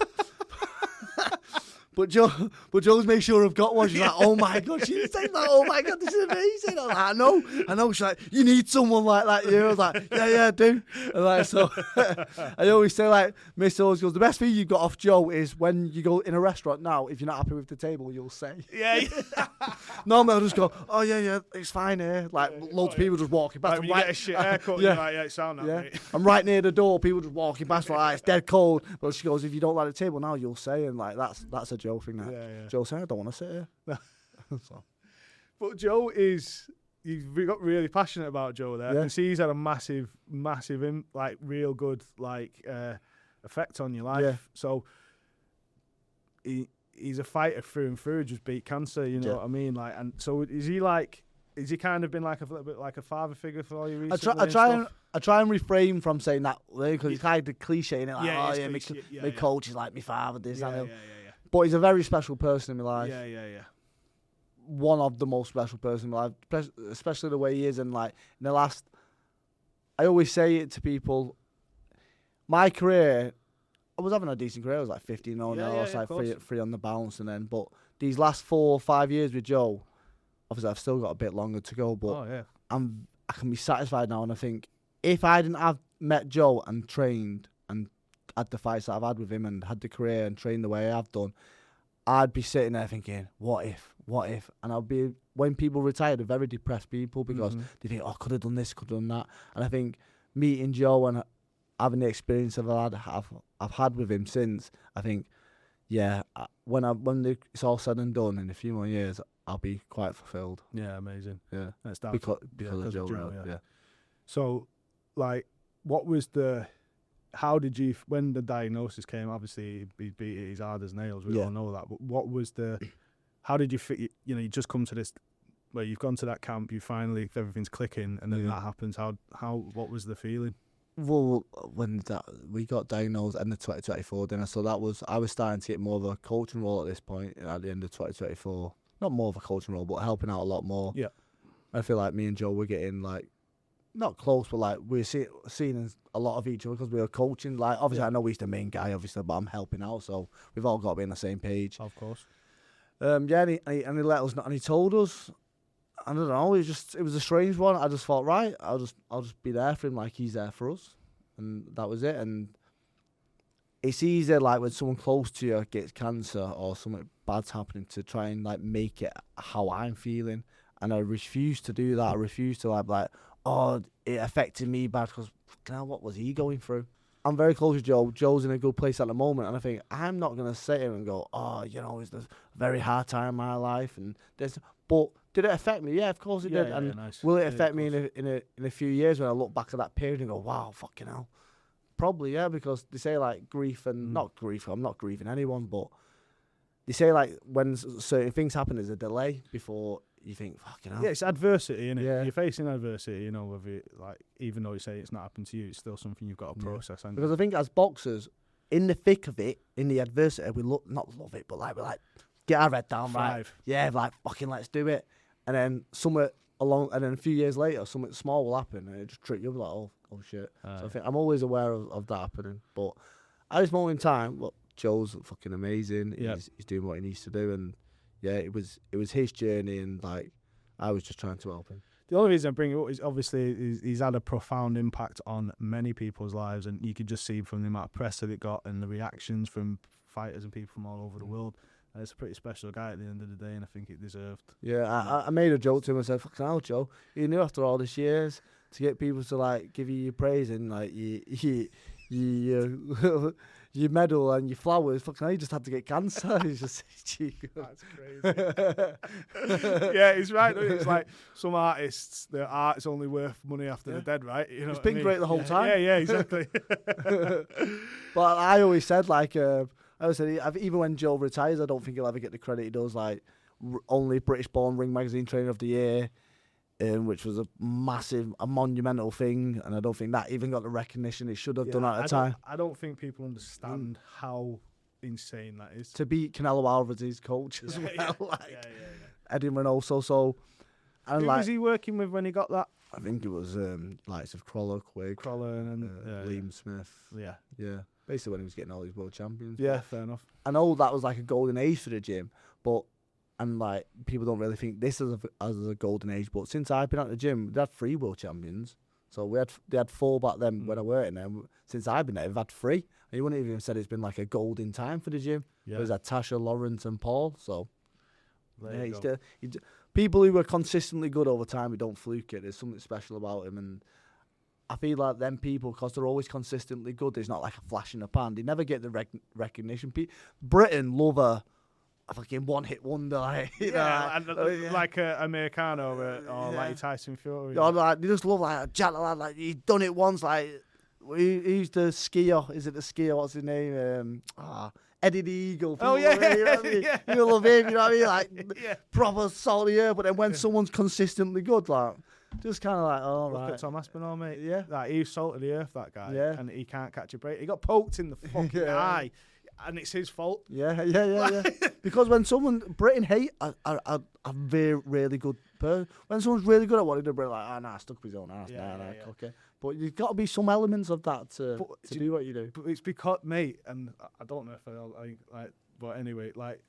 But Joe's made sure I've got one. She's like, oh my God, she's saying that. Oh my God, this is amazing. I'm like, I know. She's like, you need someone like that. I was like, yeah, I do. And like, so I always say, like, Miss always goes, the best thing you've got off Joe is when you go in a restaurant now, if you're not happy with the table, you'll say. Yeah. Normally I'll just go, oh yeah, it's fine here. Like, loads of people just walking past. Like, when you get a shit haircut, you're like, it's sound that, mate. I'm right near the door, people just walking past, like, it's dead cold. But she goes, if you don't like the table now, you'll say. And like, that's a Joe thing. Joe said, I don't want to sit here. So. But Joe you've got really passionate about Joe there. I can see he's had a massive, like, real good, like, effect on your life. Yeah. So he's a fighter through and through, just beat cancer, you know what I mean? Like, and so is he kind of been like a little bit like a father figure for all you recently? I try and refrain from saying that, because it's kind of cliche, innit? Like, my coach is like my father, this, and But he's a very special person in my life. Yeah. One of the most special persons in my life, especially the way he is. And like, in the last, I always say it to people, my career, I was having a decent career. I was like 15 0 I was like free on the bounce. And then, but these last 4 or 5 years with Joe, obviously I've still got a bit longer to go, but I can be satisfied now. And I think if I didn't have met Joe and trained and had the fights that I've had with him and had the career and trained the way I've done, I'd be sitting there thinking, what if? And I'll be, when people retire, they're very depressed people because they think, oh, could have done this, could have done that. And I think meeting Joe and having the experience I've had with him since, I think, when it's all said and done in a few more years, I'll be quite fulfilled. Yeah, amazing. Yeah, that's because of Joe. Yeah. So, like, what was how did you, when the diagnosis came, obviously he beat it as hard as nails, we all know that, but what was how did you fit, you just come to this, where you've gone to that camp, you finally, everything's clicking, and then that happens, what was the feeling? Well, when we got diagnosed end of 2024, then I was starting to get more of a coaching role at this point, at the end of 2024. Not more of a coaching role, but helping out a lot more. Yeah. I feel like me and Joe were getting, like, not close, but like we're seeing a lot of each other because we were coaching. Like obviously, I know he's the main guy, obviously, but I'm helping out, so we've all got to be on the same page. Of course. Yeah, and he let us know, and he told us. I don't know. It was a strange one. I just thought, right, I'll just be there for him, like he's there for us, and that was it. And it's easier, like when someone close to you gets cancer or something bad's happening, to try and like make it how I'm feeling. And I refuse to do that. I refuse to like, oh, it affected me bad because what was he going through? I'm very close to Joe. Joe's in a good place at the moment, and I think I'm not gonna sit here and go, oh, it's a very hard time in my life, and this. But did it affect me? Yeah, of course it did. And nice. will it affect me in a few years when I look back at that period and go, wow, fucking hell? Probably, yeah, because they say like grief and not grief. I'm not grieving anyone, but they say like when certain things happen, there's a delay before you think, fucking hell. Yeah, it's adversity, isn't it? Yeah. You're facing adversity, whether it, like, even though you say it's not happened to you, it's still something you've got to process. Yeah. Because I think as boxers, in the thick of it, in the adversity, we not love it, but like we're like, get our head down, right? Yeah, like fucking let's do it. And then a few years later, something small will happen, and it just trip you up like, oh shit. So I think I'm always aware of that happening. But at this moment in time, look, Joe's fucking amazing. Yep. He's doing what he needs to do, and yeah, it was his journey, and like I was just trying to help him. The only reason I bring it up is obviously he's had a profound impact on many people's lives, and you could just see from the amount of press that it got and the reactions from fighters and people from all over the world. And it's a pretty special guy at the end of the day, and I think it deserved. Yeah, I made a joke to him. I said, "Fucking hell, Joe, you knew after all these years to get people to like give you your praise and like your medal and your flowers. Fucking hell, you just had to get cancer." He's just that's crazy. Yeah, he's right. It's like some artists, their art's only worth money after they're dead, right? It's been great the whole time. Yeah, exactly. But I always said like. Even when Joe retires, I don't think he'll ever get the credit he does. Like, only British-born Ring Magazine Trainer of the Year, which was a monumental thing, and I don't think that even got the recognition it should have done at the time. I don't think people understand how insane that is. To beat Canelo Alvarez's coach as well, Eddie Reynoso. So, and who was he working with when he got that? I think it was likes of Crawler, Quigg, and Liam Smith. Yeah. Basically when he was getting all these world champions. Yeah, fair enough. I know that was like a golden age for the gym, and like people don't really think this as a golden age, but since I've been at the gym, they had 3 world champions. So they had 4 back then when I worked in there. Since I've been there, they've had 3. And you wouldn't even have said it's been like a golden time for the gym. Yeah. There's had Tasha, Lawrence and Paul. So people who were consistently good over time, who don't fluke it, there's something special about him. And I feel like them people, because they're always consistently good, there's not like a flash in the pan. They never get the recognition. Britain love a fucking one-hit wonder. Like, like a Americano or like Tyson Fury. Like, they just love like a Jack lad. Like, he's done it once. Like, he's the skier. Is it the skier? What's his name? Eddie the Eagle. Oh, yeah. You know what I mean? You love him, you know what I mean? Like, proper salt of the earth. But then when someone's consistently good, like, just kind of like, oh, Look right. at Tom Aspinall, mate. Yeah. Like, he's salt of the earth, that guy. Yeah. And he can't catch a break. He got poked in the fucking eye, and it's his fault. Yeah. Because when Britain hate a very, really good person. When someone's really good at what they do, Britain like, nah, stuck with his own ass. Okay. But you've got to be some elements of that to do what you do. But it's because, mate, and I don't know if but anyway, like,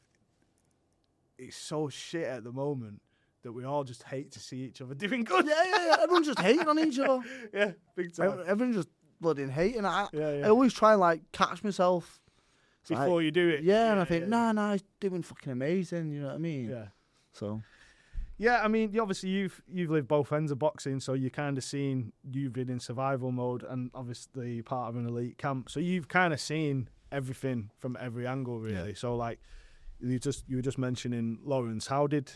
it's so shit at the moment that we all just hate to see each other doing good. Yeah. Everyone's just hating on each other. Yeah, big time. Everyone's just bloody hating. I always try and like catch myself before you do it. Yeah, and I think, nah, he's doing fucking amazing. You know what I mean? Yeah. So. Yeah, I mean, obviously you've lived both ends of boxing, so you kind of seen, you've been in survival mode and obviously part of an elite camp, so you've kind of seen everything from every angle, really. So like, you were just mentioning Lawrence. How did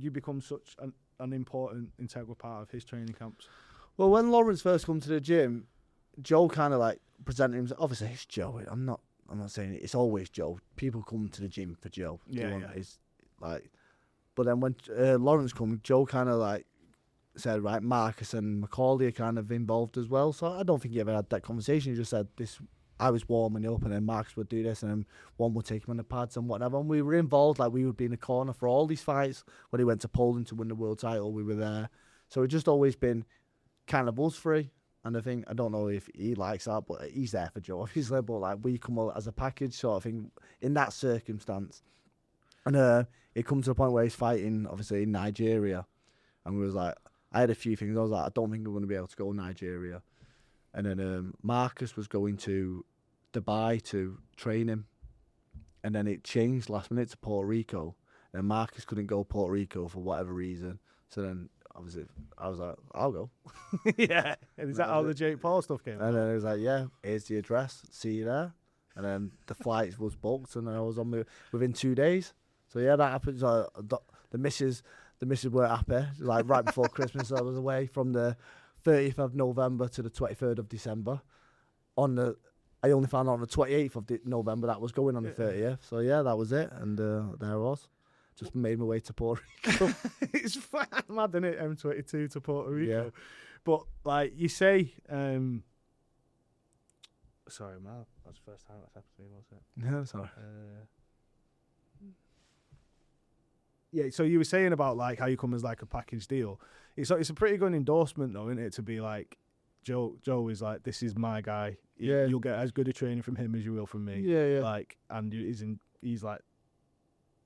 you become such an important, integral part of his training camps? Well, when Lawrence first come to the gym, Joe kind of like presented himself. Obviously, it's Joe. I'm not saying it's always Joe. People come to the gym for Joe. It's like. But then when Lawrence come, Joe kind of like said, right, Marcus and Macaulay are kind of involved as well. So I don't think he ever had that conversation. He just said, I was warming up and then Marcus would do this and then one would take him on the pads and whatever. And we were involved, like we would be in the corner for all these fights. When he went to Poland to win the world title, we were there. So it's just always been kind of us three. And I don't know if he likes that, but he's there for Joe, obviously. But like we come out as a package sort of thing in that circumstance. And it comes to a point where he's fighting, obviously, in Nigeria. And we was like, I had a few things. I was like, I don't think I'm going to be able to go to Nigeria. And then Marcus was going to Dubai to train him. And then it changed last minute to Puerto Rico. And Marcus couldn't go to Puerto Rico for whatever reason. So then, obviously, I was like, I'll go. Yeah. And is that how the Jake Paul stuff came? And then he was like, yeah, here's the address. See you there. And then the flight was booked, and I was on within 2 days. So yeah, that happened. So the missus weren't happy. Like right before Christmas, I was away from the 30th of November to the 23rd of December. I only found out on the 28th of November that was going on the 30th. So yeah, that was it, and there I was. Just made my way to Puerto Rico. It's mad, isn't it? M22 to Puerto Rico. Yeah. But like you say, sorry, Mal, that's the first time that's happened to me, was it? No, sorry. Yeah, so you were saying about like how you come as like a package deal. It's a pretty good endorsement though, isn't it? To be like, Joe is like, this is my guy. Yeah. You'll get as good a training from him as you will from me. Yeah. Like, and he's like,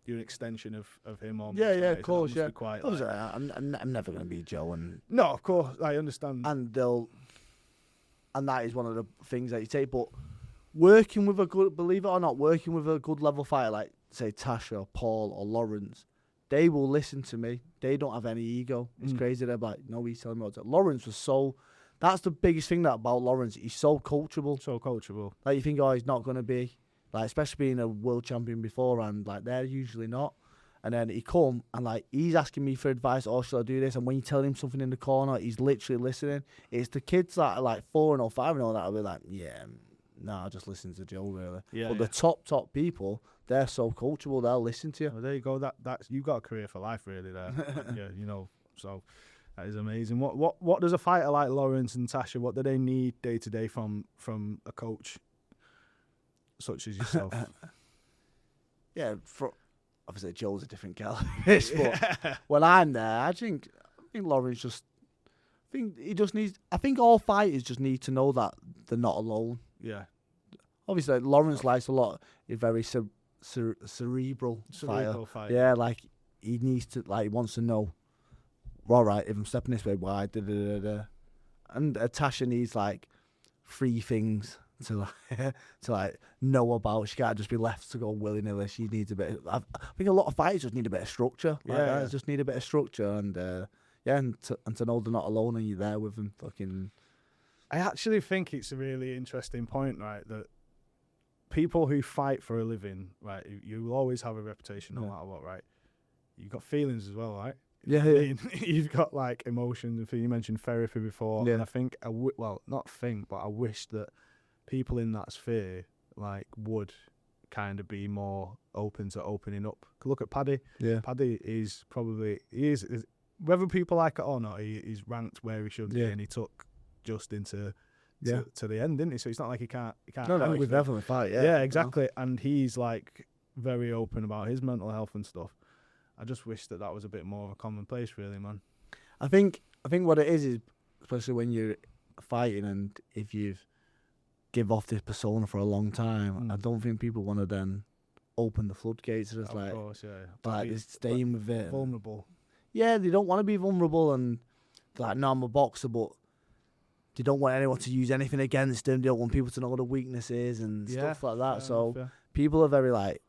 you're an extension of him almost. Yeah, right? of course, so that must be quite, like, I'm never going to be Joe, and no, of course, I understand. and that is one of the things that you take. But working with believe it or not, working with a good level fighter like say Tasha, Paul, or Lawrence, they will listen to me. They don't have any ego. It's crazy. They're like, no, he's telling me what to do. Lawrence was so. That's the biggest thing about Lawrence. He's so coachable. So coachable. Like you think, oh, he's not going to be. Like, especially being a world champion beforehand, like they're usually not. And then he come and like he's asking me for advice, or should I do this? And when you tell him something in the corner, he's literally listening. It's the kids that are like 4 or 5 and all that will be like, yeah, no, I'll just listen to Joe really. Yeah. But the top people, they're so coachable, they'll listen to you. Well, there you go. That's you've got a career for life really there. Yeah, so that is amazing. What does a fighter like Lawrence and Tasha, what do they need day to day from a coach such as yourself? Yeah, obviously Joe's a different caliber. But when I'm there, I think Lawrence just. I think all fighters just need to know that they're not alone. Yeah. Obviously, Lawrence likes a lot. He's very cerebral fighter. Yeah, like he needs to, like he wants to know. All right, if I'm stepping this way, why? And Tasha needs like 3 things to know about. She can't just be left to go willy nilly. She needs a bit. I think a lot of fighters just need a bit of structure. Yeah. Just need a bit of structure and to know they're not alone and you're there with them. Fucking. I actually think it's a really interesting point, right? That people who fight for a living, right, you will always have a reputation no matter what, right? You've got feelings as well, right? Yeah. You've got like emotions. You mentioned therapy before, Yeah. and I think I wish that people in that sphere like would kind of be more open to opening up. Look at Paddy. Yeah. Paddy is whether people like it or not, he's ranked where he should be, and he took Justin to the end, didn't he? So it's not like he can't. No, we've definitely fight. Yeah, exactly. And he's like very open about his mental health and stuff. I just wish that was a bit more of a commonplace, really, man. I think what it is especially when you're fighting and if you've give off this persona for a long time, I don't think people want to then open the floodgates. It's of course, yeah. Like they're staying with it. Vulnerable. Yeah, they don't want to be vulnerable and like, no, I'm a boxer, but they don't want anyone to use anything against them. They don't want people to know what the weaknesses and stuff like that. So people are very like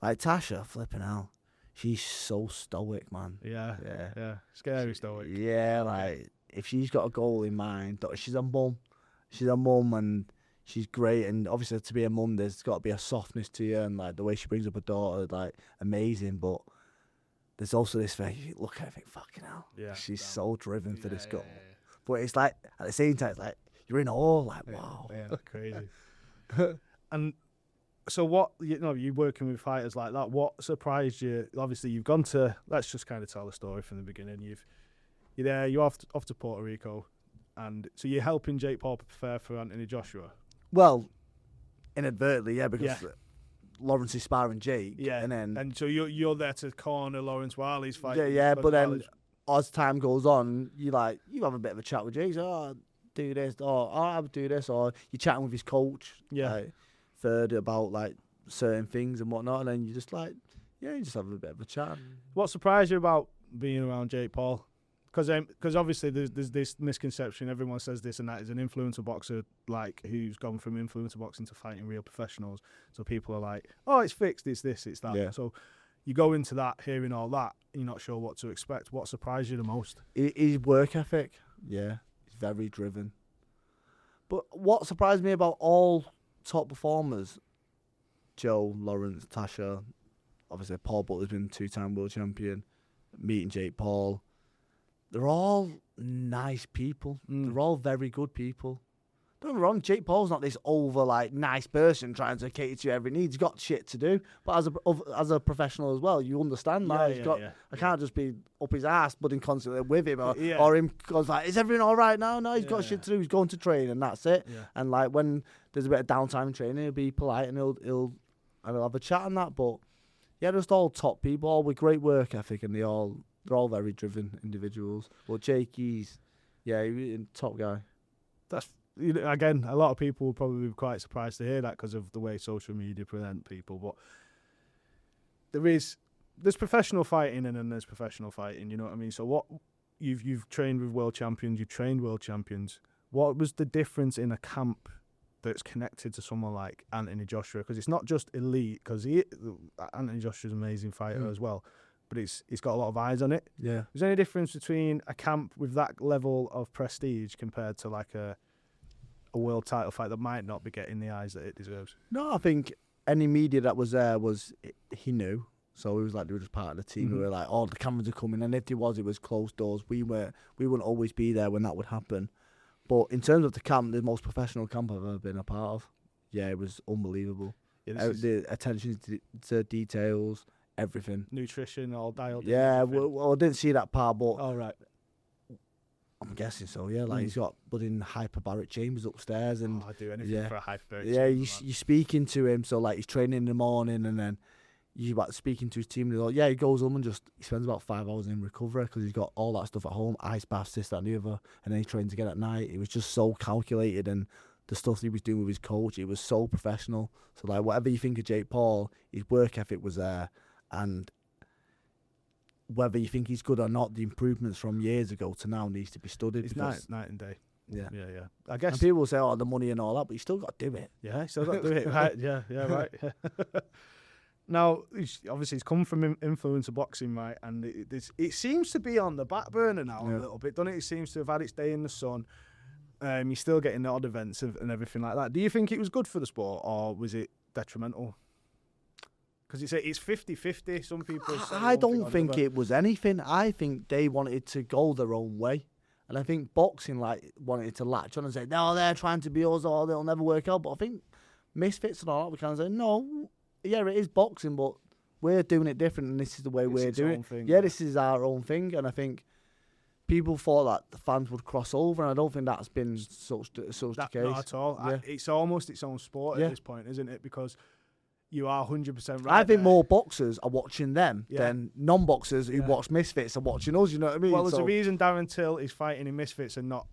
Tasha, flipping out. She's so stoic, man. Yeah. Scary stoic. Yeah, like if she's got a goal in mind, she's a mum. She's a mum and she's great. And obviously to be a mum, there's got to be a softness to you and like the way she brings up her daughter, like amazing. But there's also this thing, you look at her, think, fucking hell. Yeah, she's so driven for this goal. Yeah. But it's like at the same time, it's like you're in awe, like wow, crazy. And so what, you're working with fighters like that. What surprised you? Obviously, you've gone to. Let's just kind of tell the story from the beginning. You're there. You're off to Puerto Rico, and so you're helping Jake Paul prepare for Anthony Joshua. Well, inadvertently, yeah, because Lawrence is sparring Jake, and so you're there to corner Lawrence while he's fighting. But then as time goes on, you have a bit of a chat with Jake. So, do this, or I'll do this, or you're chatting with his coach, third about like certain things and whatnot, and then you just you just have a bit of a chat. What surprised you about being around Jake Paul? Because obviously there's this misconception. Everyone says this and that is an influencer boxer, like who's gone from influencer boxing to fighting real professionals. So people are like, oh, it's fixed, it's this, it's that. Yeah. So you go into that, hearing all that, you're not sure what to expect. What surprised you the most? His work ethic, he's very driven. But what surprised me about all top performers, Joe, Lawrence, Tasha, obviously Paul Butler's been 2-time world champion, meeting Jake Paul, they're all nice people. They're all very good people. Don't get me wrong, Jake Paul's not this nice person trying to cater to every need. He's got shit to do. But as a professional as well, you understand that. I can't just be up his ass, budding constantly with him, or him goes like, is everything all right now? No, he's got shit to do. He's going to train, and that's it. Yeah. And like when there's a bit of downtime in training, he'll be polite and he'll have a chat on that. But yeah, just all top people, all with great work ethic, and they're all very driven individuals. But Jake, he's a top guy. That's, again, a lot of people will probably be quite surprised to hear that because of the way social media present people. But there's professional fighting and then there's professional fighting. You know what I mean? So what you've trained with world champions, you've trained world champions. What was the difference in a camp that's connected to someone like Anthony Joshua? Because it's not just elite. Because Anthony Joshua's an amazing fighter as well. But it's got a lot of eyes on it. Yeah. Is there any difference between a camp with that level of prestige compared to like a world title fight that might not be getting the eyes that it deserves? No, I think any media that was there he knew. So it was like they were just part of the team. We were like, oh, the cameras are coming, and if it was closed doors. We wouldn't always be there when that would happen. But in terms of the camp, the most professional camp I've ever been a part of. Yeah, it was unbelievable. Yeah, the attention to details. Everything. Nutrition, all dialed in. Yeah, well, I didn't see that part, but right. I'm guessing so, yeah. Like, he's got budding hyperbaric chambers upstairs. And I'd do anything for a hyperbaric chamber. Yeah, you're speaking to him, so, like, he's training in the morning, and then you're speaking to his team, and he goes home and he spends about 5 hours in recovery because he's got all that stuff at home, ice baths, this, that, and the other, and then he trains again at night. It was just so calculated, and the stuff he was doing with his coach, it was so professional. So, like, whatever you think of Jake Paul, his work ethic was there. And whether you think he's good or not, the improvements from years ago to now needs to be studied. It's night and day. Yeah. I guess. And people will say, oh, the money and all that, but you still got to do it. Yeah, you still got to do it. Right. Yeah, right. Now, obviously, he's come from influencer boxing, right? And it seems to be on the back burner now a little bit, doesn't it? It seems to have had its day in the sun. You're still getting the odd events and everything like that. Do you think it was good for the sport, or was it detrimental? Because it's 50-50. Some people say I don't think it was anything. I think they wanted to go their own way. And I think boxing wanted to latch on and say, no, they're trying to be us or they'll never work out. But I think misfits and all that, we kind of say, no, yeah, it is boxing, but we're doing it different and this is the way we're doing it. Yeah, this is our own thing. And I think people thought that the fans would cross over, and I don't think that's been such the case. Not at all. Yeah. It's almost its own sport at this point, isn't it? Because you are 100% right. I think more boxers are watching them than non-boxers who watch Misfits are watching us, you know what I mean? Well, there's a reason Darren Till is fighting in Misfits and not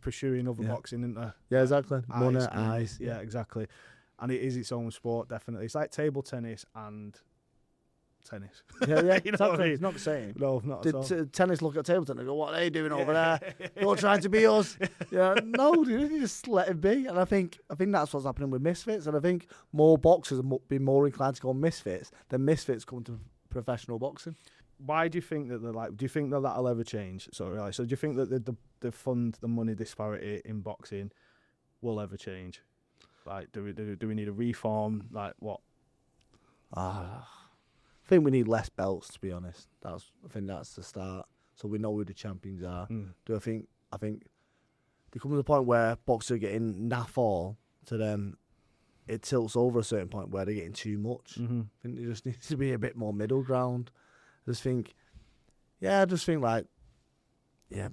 pursuing other boxing, isn't there? Yeah, exactly. Money, eyes. Yeah, exactly. And it is its own sport, definitely. It's like table tennis and tennis. Yeah, you know what I mean? It's not the same. No, not at all. Tennis look at table tennis and go, what are they doing over there? You're trying to be us. No, dude, you just let it be. And I think that's what's happening with Misfits. And I think more boxers have been more inclined to go Misfits than Misfits come to professional boxing. Why do you think that do you think that that'll ever change? So do you think that the money disparity in boxing will ever change? Like, do we need a reform? Like, what? I think we need less belts, to be honest. I think that's the start. So we know who the champions are. I think there comes a point where boxers are getting naff all to then it tilts over a certain point where they're getting too much. I think there just needs to be a bit more middle ground. I just think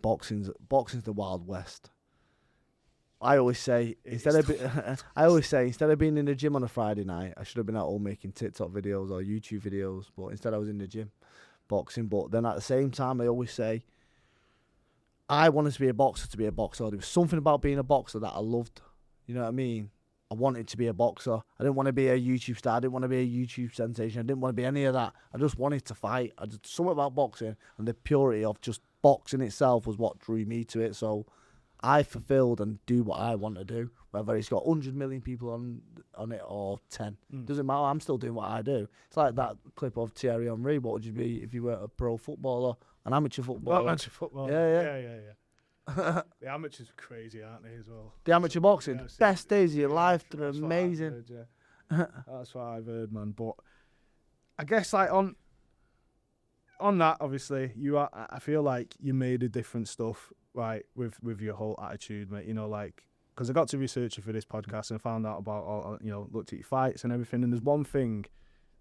boxing's the Wild West. I always say instead of being in the gym on a Friday night, I should have been at home making TikTok videos or YouTube videos. But instead, I was in the gym. boxing. But then at the same time, I always say, I wanted to be a boxer to be a boxer. There was something about being a boxer that I loved. You know what I mean? I wanted to be a boxer. I didn't want to be a YouTube star. I didn't want to be a YouTube sensation. I didn't want to be any of that. I just wanted to fight. Something about boxing and the purity of just boxing itself was what drew me to it. So I fulfilled and do what I want to do. Whether it's got 100 million people on it or 10. Doesn't matter. I'm still doing what I do. It's like that clip of Thierry Henry. What would you be if you were a pro footballer, an amateur footballer? Amateur football. Yeah. The amateurs are crazy, aren't they, as well? The amateur boxing, Yeah, best days of your life. They're That's what I've amazing. heard, yeah. That's what I've heard, man. But I guess like on that, obviously, I feel like you made a different stuff, right, with your whole attitude, mate. You know, like, because I got to research you for this podcast and found out about all, you know, looked at your fights and everything. And there's one thing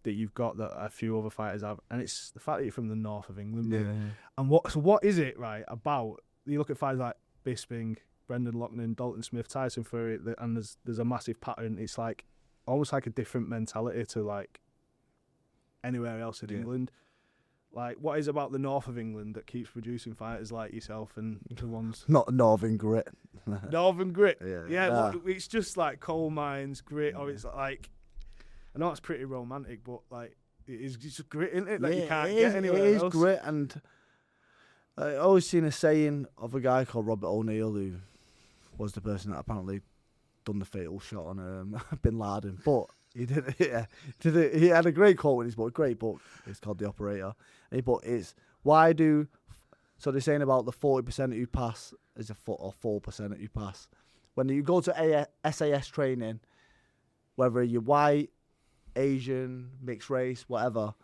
that you've got that a few other fighters have, and it's the fact that you're from the north of England. Yeah. And what is it, right, about? You look at fighters like Bisping, Brendan Loughnane, Dalton Smith, Tyson Fury, and there's a massive pattern. It's like almost like a different mentality to like anywhere else in England. Like, what is about the north of England that keeps producing fighters like yourself and the ones? Not Northern grit. Northern grit. Yeah. Well, it's just like coal mines, grit, or it's like, I know it's pretty romantic, but like it's just grit, isn't it? Like you can't get anywhere else. It is grit, and I always seen a saying of a guy called Robert O'Neill, who was the person that apparently done the fatal shot on Bin Laden. But he did, he had a great quote in his book, a great book. It's called The Operator. But it's so they're saying about the 40% who pass is a foot or 4% who pass. When you go to SAS training, whether you're white, Asian, mixed race, whatever,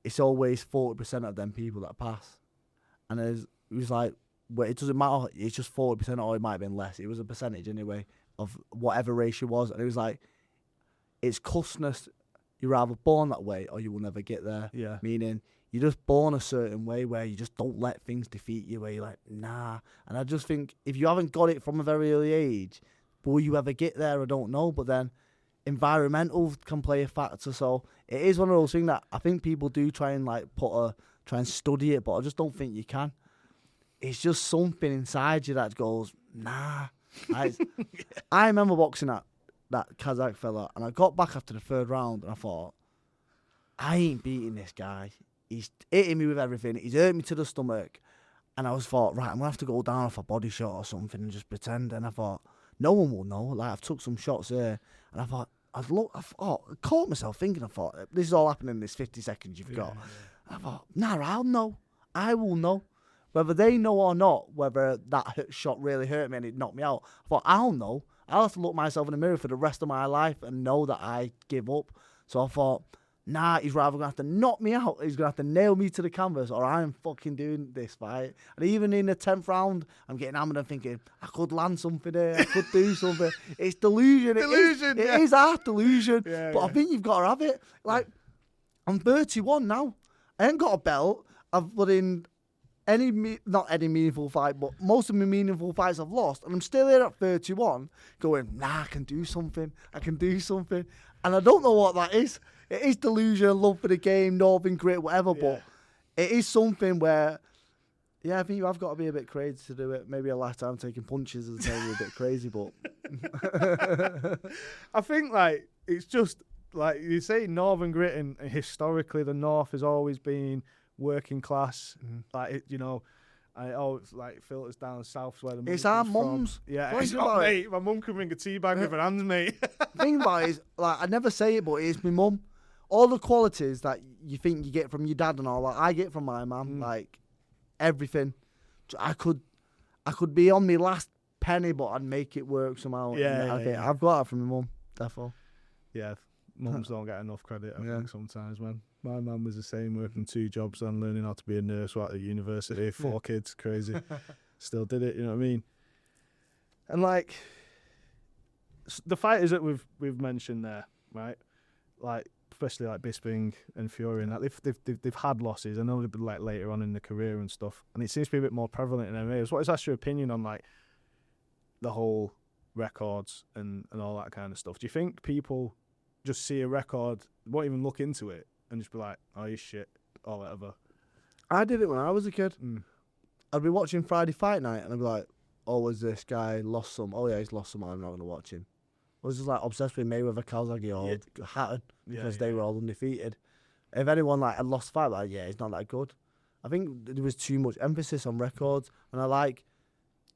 it's always 40% of them people that pass. And it was like, well, it doesn't matter. It's just 40%, or it might have been less. It was a percentage anyway of whatever race you was. And it was like, it's cussness. You're either born that way or you will never get there. Yeah. Meaning, you're just born a certain way where you just don't let things defeat you, where you're like, nah. And I just think if you haven't got it from a very early age, will you ever get there? I don't know. But then environmental can play a factor. So it is one of those things that I think people do try and like try and study it, but I just don't think you can. It's just something inside you that goes, nah. I remember boxing that Kazakh fella, and I got back after the third round, and I thought, I ain't beating this guy. He's hitting me with everything. He's hurt me to the stomach. And I thought, right, I'm going to have to go down off a body shot or something and just pretend. And I thought, no one will know. Like, I've took some shots there. And I thought, I caught myself thinking, I thought, this is all happening in this 50 seconds you've got. I thought, nah, I'll know. I will know. Whether they know or not, whether that shot really hurt me and it knocked me out, I thought, I'll know. I'll have to look myself in the mirror for the rest of my life and know that I give up. So I thought, nah, he's rather going to have to knock me out. He's going to have to nail me to the canvas, or I'm fucking doing this fight. And even in the 10th round, I'm getting hammered and thinking, I could land something there. I could do something. It's delusion. It is our delusion. But I think you've got to have it. Like, I'm 31 now. I ain't got a belt. I've put in not any meaningful fight, but most of my meaningful fights I've lost. And I'm still here at 31 going, nah, I can do something. And I don't know what that is. It is delusion, love for the game, Northern grit, whatever, but it is something where, I think I've got to be a bit crazy to do it. Maybe a lifetime taking punches is maybe a bit crazy, but... I think, like, it's just, like you say, Northern grit, and historically the North has always been working class. Like, you know, it always, like, filters down south where the money it's our comes from. mums. Yeah, it's not, mate. My mum can bring a tea bag with her hands, mate. Thing about it is, like, I never say it, but it's my mum. All the qualities that you think you get from your dad and all that, I get from my mum. Like, everything. I could be on my last penny, but I'd make it work somehow. I've got that from my mum, therefore. Yeah, mums don't get enough credit, I think, sometimes, man. My mum was the same, working 2 jobs and learning how to be a nurse while at university, 4 kids, crazy. Still did it, you know what I mean? And, like, the fighters that we've mentioned there, right? Like, especially like Bisping and Fury, and that they've had losses. I know they've been like later on in the career and stuff, and it seems to be a bit more prevalent in MMA. So what is your opinion on like the whole records and all that kind of stuff? Do you think people just see a record, won't even look into it, and just be like, oh, you shit, or whatever? I did it when I was a kid. Mm. I'd be watching Friday Fight Night and I'd be like, oh, was this guy lost some? Oh, yeah, he's lost some. I'm not going to watch him. I was just like obsessed with Mayweather, Calzaghe, or Hatton because they were all undefeated. If anyone like had lost a fight, like, yeah, he's not that good. I think there was too much emphasis on records, and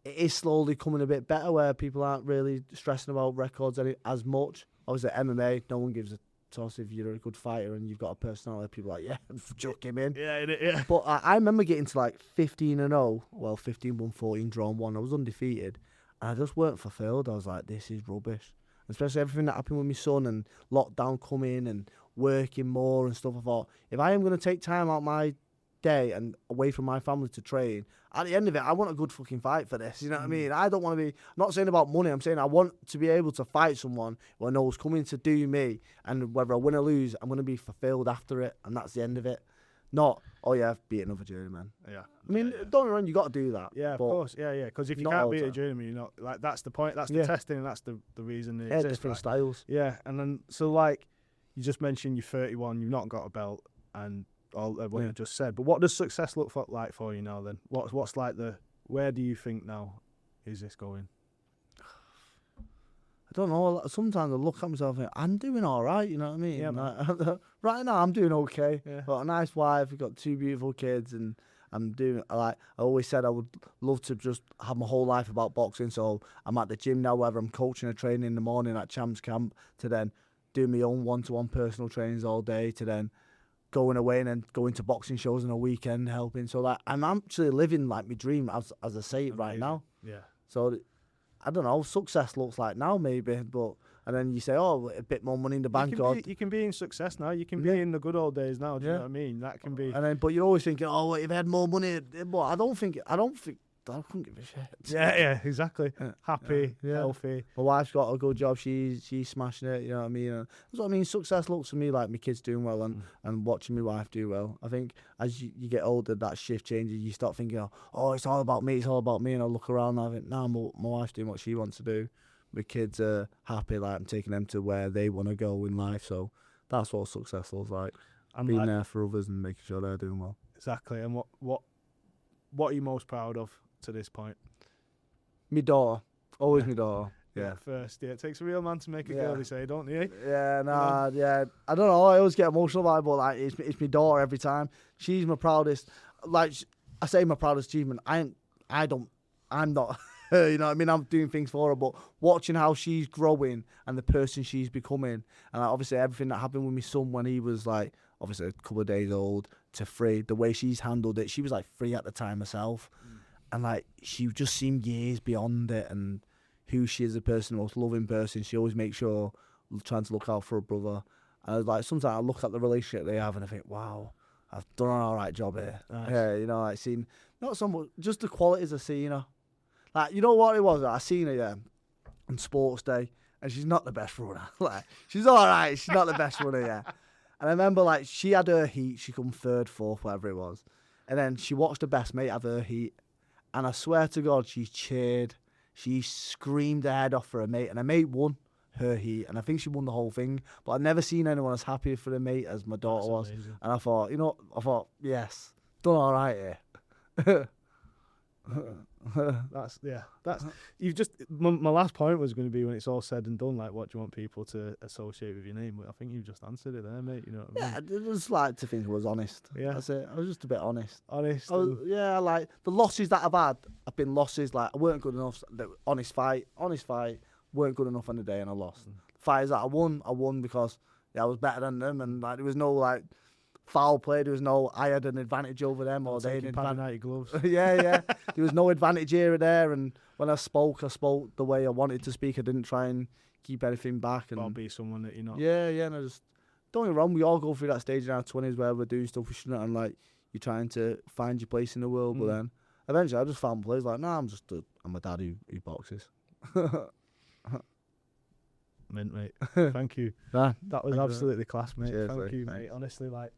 it is slowly coming a bit better where people aren't really stressing about records as much. Obviously, MMA, no one gives a toss if you're a good fighter and you've got a personality. People are like, yeah, chuck him in. Yeah. But I remember getting to like 15-0, well, 15-1, 14 drawn 1. I was undefeated, and I just weren't fulfilled. I was like, this is rubbish. Especially everything that happened with my son and lockdown coming and working more and stuff. I thought, if I am going to take time out my day and away from my family to train, at the end of it, I want a good fucking fight for this. You know what I mean? I don't want to be, I'm not saying about money, I'm saying I want to be able to fight someone who I know is coming to do me, and whether I win or lose, I'm going to be fulfilled after it, and that's the end of it. Not, oh yeah, beat another journeyman. Yeah. I mean, don't get me wrong, you got to do that. Yeah, of course. Yeah. Because if you not can't all the beat a time. journeyman, you're not, like, that's the point. That's the testing, and that's the reason it Yeah, exists. different styles. Yeah, and then, so, like, you just mentioned you're 31, you've not got a belt, and all what you just said. But what does success look like for you now, then? What's like where do you think now is this going? I don't know. Sometimes I look at myself and think, I'm doing all right, you know what I mean? Yeah, like, right now, I'm doing okay. Yeah. Got a nice wife, I've got 2 beautiful kids, and I'm doing, like, I always said I would love to just have my whole life about boxing. So I'm at the gym now, whether I'm coaching or training in the morning at Champs Camp, to then do my own one-to-one personal trainings all day, to then going away and then going to boxing shows on a weekend, helping. So that I'm actually living like my dream as I say it right now. Yeah. So I don't know, success looks like now maybe, but and then you say, oh, a bit more money in the bank. You can be in success now. You can be in the good old days now. Do you know what I mean? That can be. And then, but you're always thinking, oh, well, if I had more money, but I couldn't give a shit. Yeah, exactly. Happy, healthy. My wife's got a good job. She's smashing it. You know what I mean? And that's what I mean. Success looks to me like my kids doing well and watching my wife do well. I think as you get older, that shift changes. You start thinking, oh, it's all about me. It's all about me. And I look around and I think, nah, my wife's doing what she wants to do. My kids are happy. Like I'm taking them to where they want to go in life. So that's what success looks like. And being there for others and making sure they're doing well. Exactly. And what are you most proud of to this point? Me daughter. Always me daughter. Yeah. First, it takes a real man to make a girl, they say, don't they? Yeah, yeah. I don't know. I always get emotional about it, but like, it's my daughter every time. She's my proudest. Like I say, my proudest achievement. I'm not. You know what I mean? I'm doing things for her, but watching how she's growing and the person she's becoming, and like, obviously everything that happened with my son when he was like, obviously a couple of days old to 3, the way she's handled it. She was like 3 at the time herself, and like she just seemed years beyond it, and who she is as a person, the most loving person. She always makes sure trying to look out for her brother. And like sometimes I look at the relationship they have and I think, wow, I've done an all right job here. Nice. Yeah, you know, like seeing not so much just the qualities I see, you know. Like, you know what it was? I seen her on sports day, and she's not the best runner. Like, she's all right. She's not the best runner, yeah. And I remember, like, she had her heat. She come 3rd, 4th, whatever it was. And then she watched her best mate have her heat. And I swear to God, she cheered. She screamed her head off for her mate. And her mate won her heat. And I think she won the whole thing. But I've never seen anyone as happy for her mate as my daughter was. Amazing. And I thought, yes, done all right here. That's you've just my last point was going to be when it's all said and done, like, what do you want people to associate with your name? But I think you've just answered it there, mate. You know what I mean? Yeah, I just like to think I was honest. Yeah, that's it. I was just a bit honest. Like the losses that I've had have been losses. Like I weren't good enough. Honest fight, weren't good enough on the day, and I lost. Fights that I won because I was better than them, and like there was no like foul play. There was no I had an advantage over them or they had an advantage. Gloves. yeah. There was no advantage here or there. And when I spoke the way I wanted to speak. I didn't try and keep anything back. And I'll be someone that you're not. Yeah. And I just don't get me wrong. We all go through that stage in our 20s where we're doing stuff we shouldn't, and like you're trying to find your place in the world. But then eventually, I just found a place. Like, nah, I'm a dad who boxes. Mint, mate. Thank you. That was absolutely class, mate. Cheers, Thank you, thanks. mate. Honestly, like.